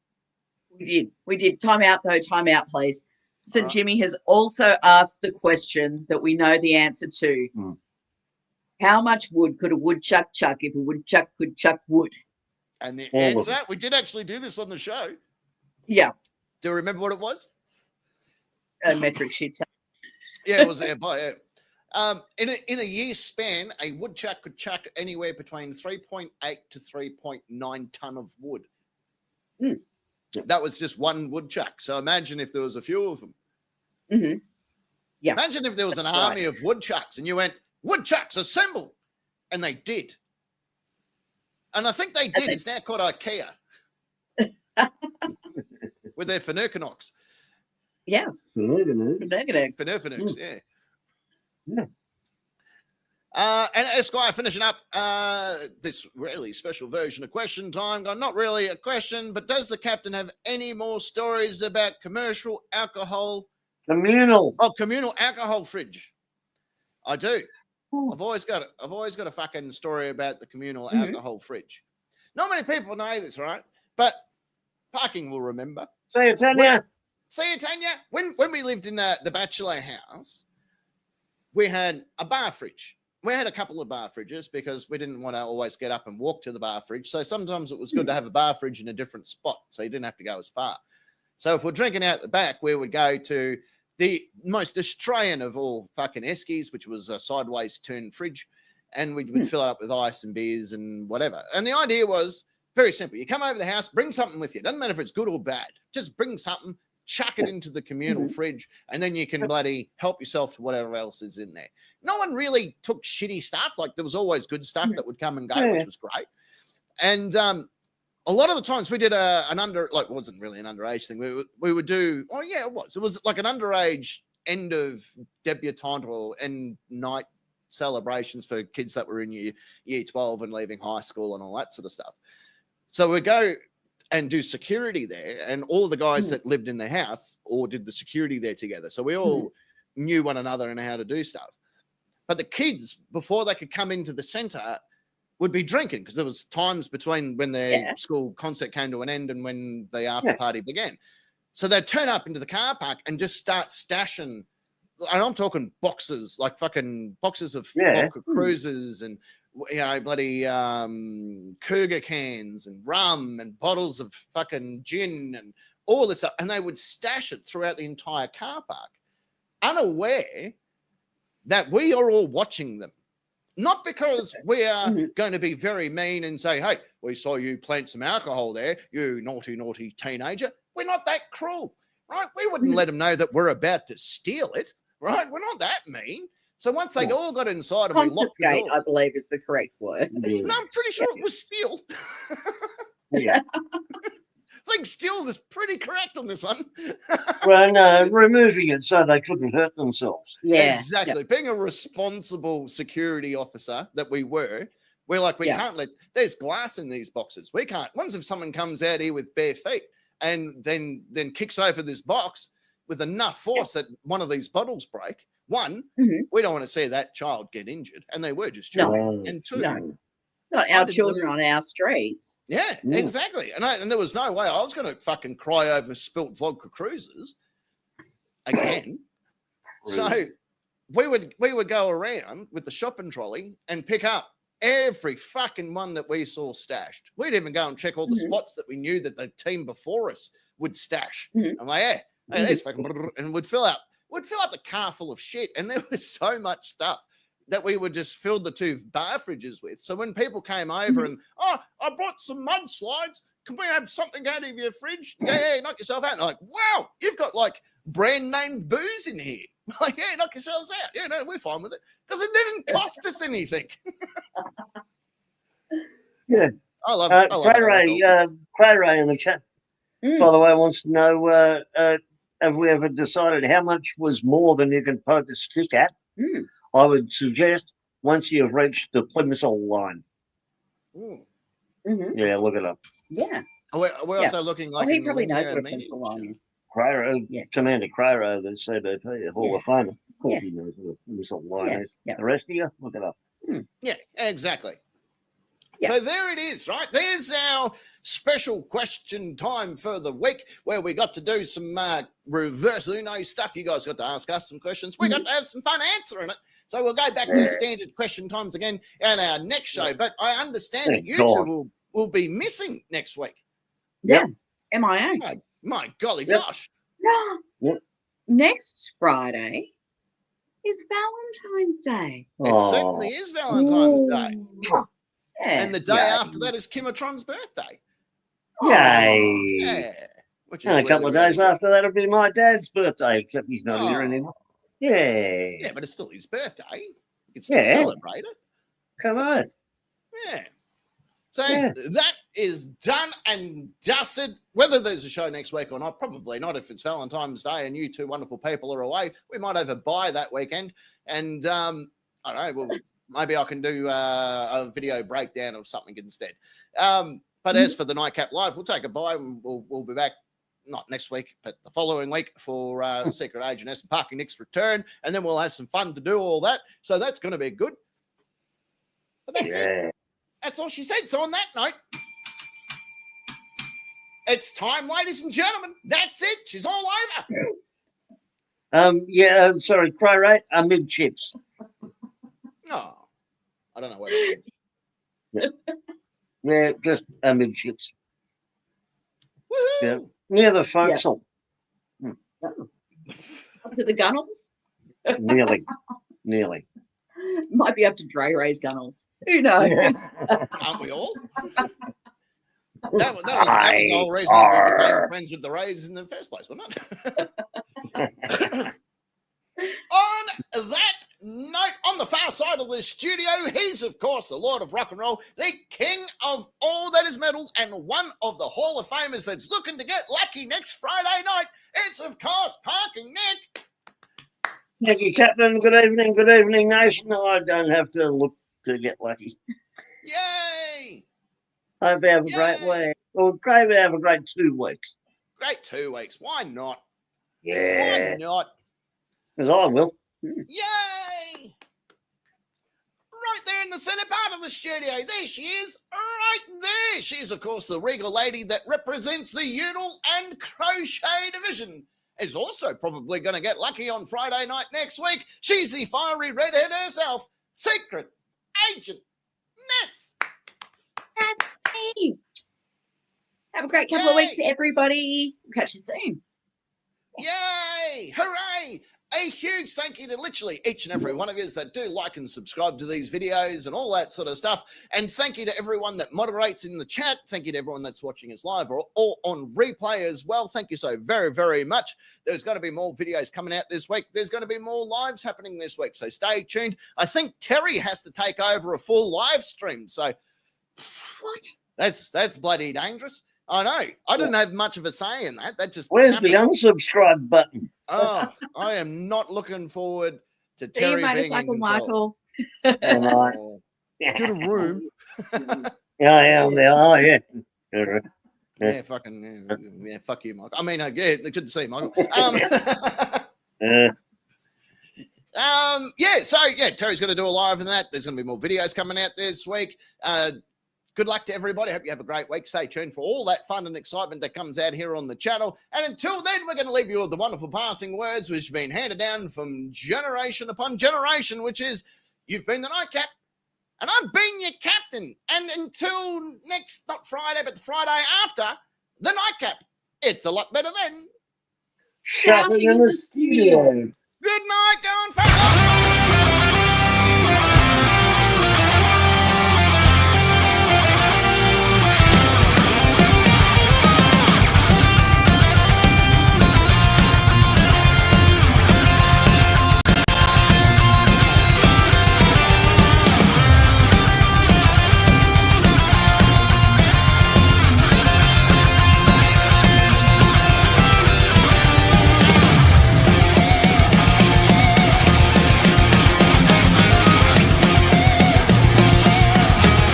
We did. Time out, though. Time out, please. St. Jimmy has also asked the question that we know the answer to. How much wood could a woodchuck chuck if a woodchuck could chuck wood? And the answer, we did actually do this on the show. Yeah. Do you remember what it was? A metric shit ton. Yeah, it was. In a year's span, a woodchuck could chuck anywhere between 3.8 to 3.9 ton of wood. That was just one woodchuck. So imagine if there was a few of them. Yeah. Imagine if there was an army of woodchucks and you went, woodchucks, assemble. And they did. And I think they did. It's now called IKEA. With their Fenurkanox. Yeah. Fenurkanox, yeah. And Esquire finishing up this really special version of Question Time. Not really a question, but does the captain have any more stories about commercial alcohol? Communal alcohol fridge. I do. I've always got a fucking story about the communal alcohol fridge. Not many people know this, right? But Parking will remember. See you, Tanya. When we lived in the bachelor house, we had a bar fridge. We had a couple of bar fridges because we didn't want to always get up and walk to the bar fridge. So sometimes it was good to have a bar fridge in a different spot so you didn't have to go as far. So if we're drinking out the back, we would go to the most Australian of all fucking eskies, which was a sideways turned fridge, and we'd fill it up with ice and beers and whatever. And the idea was very simple. You come over the house, bring something with you. Doesn't matter if it's good or bad. Just bring something, chuck it into the communal fridge, and then you can bloody help yourself to whatever else is in there. No one really took shitty stuff. Like there was always good stuff that would come and go, which was great. And a lot of the times we did it wasn't really an underage thing. We would do, it was. It was like an underage end of debutante or end night celebrations for kids that were in year 12 and leaving high school and all that sort of stuff. So we'd go and do security there, and all the guys that lived in the house all did the security there together. So we all knew one another and how to do stuff. But the kids, before they could come into the centre, would be drinking because there was times between when their school concert came to an end and when the after party began. So they'd turn up into the car park and just start stashing, and I'm talking boxes, like fucking boxes of vodka cruisers and bloody Cougar cans and rum and bottles of fucking gin and all this stuff. And they would stash it throughout the entire car park, unaware that we are all watching them. Not because we are going to be very mean and say, hey, we saw you plant some alcohol there, you naughty, naughty teenager. We're not that cruel. right? We wouldn't let them know that we're about to steal it, right? We're not that mean. So once they all got inside and we locked the Confiscate, door, I believe, is the correct word. Yeah. no, I'm pretty sure it was steal. Yeah. I think steal is pretty correct on this one. Well, no, removing it so they couldn't hurt themselves. Yeah. Exactly. Being a responsible security officer that we're like, we can't let, there's glass in these boxes. We can't, once if someone comes out here with bare feet and then kicks over this box with enough force that one of these bottles break, one, we don't want to see that child get injured. And they were just children. And two, not our children on our streets. Yeah, exactly. And there was no way I was going to fucking cry over spilt vodka cruises again. So we would go around with the shopping trolley and pick up every fucking one that we saw stashed. We'd even go and check all the spots that we knew that the team before us would stash. I'm like, hey, there's fucking, and we'd fill up the car full of shit. And there was so much stuff that we would just fill the two bar fridges with. So when people came over and, I brought some mudslides. Can we have something out of your fridge? Yeah, knock yourself out. And I'm like, wow, you've got like brand name booze in here. I'm like, yeah, knock yourselves out. Yeah, no, we're fine with it. Because it didn't cost us anything. Yeah. I love it. Cray Ray in the chat, by the way, wants to know, have we ever decided how much was more than you can poke a stick at? I would suggest once you've reached the Plimsoll line. Yeah, look it up. Yeah. We're also looking like... he probably knows what a Plimsoll line is. Commander Crayro, the CBP, Hall of Famer. Of course he knows what a Plimsoll line is. The rest of you, look it up. Yeah, exactly. So there it is, right? There's our special question time for the week where we got to do some reverse Uno stuff. You guys got to ask us some questions. We got to have some fun answering it. So we'll go back to standard question times again in our next show. But I understand that you two will be missing next week. Yeah. MIA. Oh, my golly gosh. Next Friday is Valentine's Day. It certainly is Valentine's Day. Yeah. And the day after that is Kimatron's birthday. Yay. Yeah. And a couple of days after that will be my dad's birthday, except he's not here anymore. Yeah. Yeah, but it's still his birthday. You can still celebrate it. Come on. Yeah. So that is done and dusted. Whether there's a show next week or not, probably not. If it's Valentine's Day and you two wonderful people are away, we might have a bye that weekend. And I don't know, well, maybe I can do a video breakdown of something instead. But as for the Nightcap Live, we'll take a bye and we'll be back, not next week, but the following week for Secret Agent S and Parking Nick's return. And then we'll have some fun to do all that. So that's going to be good. But that's it. That's all she said. So on that note, it's time, ladies and gentlemen. That's it. She's all over. Sorry, Cray Ray, amidships. Oh, I don't know what it is. Yeah, just amidships. Woohoo! Yeah. Near the forecastle. Up to the gunnels? Nearly. Might be up to Dre Ray's gunnels. Who knows? Aren't we all? That was the whole reason we became friends with the Rays in the first place, wasn't it? On that note, on the far side of the studio, he's, of course, the Lord of Rock and Roll, the king of all that is metal, and one of the Hall of Famers that's looking to get lucky next Friday night. It's, of course, Parking Nick. Thank you, Captain. Good evening, nation. I don't have to look to get lucky. Yay! Hope you have a great week. Well, great, have a great 2 weeks. Great 2 weeks. Why not? Yeah. Why not? Because I will. Yay! Right there in the center part of the studio. There she is, right there. She is, of course, the regal lady that represents the Udall and Crochet division. Is also probably going to get lucky on Friday night next week. She's the fiery redhead herself, Secret Agent Ness. That's me. Have a great couple of weeks, everybody. Catch you soon. Yay! Hooray! a huge thank you to literally each and every one of you that do like and subscribe to these videos and all that sort of stuff. And thank you to everyone that moderates in the chat. Thank you to everyone that's watching us live or on replay as well. Thank you so very, very much. There's going to be more videos coming out this week. There's going to be more lives happening this week, so stay tuned. I think Terry has to take over a full live stream, so What? that's bloody dangerous. I know. I didn't have much of a say in that. That just Where's happened. the unsubscribe button? Oh, I am not looking forward to See you, Terry being in motorcycle control. Michael. Oh, get a room. Yeah, I am there. Oh, yeah. Yeah, fucking yeah, fuck you, Michael. I mean, yeah, good to see you, Michael. Yeah, so yeah, Terry's going to do a live in that. There's going to be more videos coming out this week. Good luck to everybody. Hope you have a great week. Stay tuned for all that fun and excitement that comes out here on the channel. And until then, we're going to leave you with the wonderful passing words which have been handed down from generation upon generation, which is, you've been the Nightcap, and I've been your captain. And until next, not Friday, but the Friday after, the Nightcap. It's a lot better then. Shouting in the studio. Good night, going fast.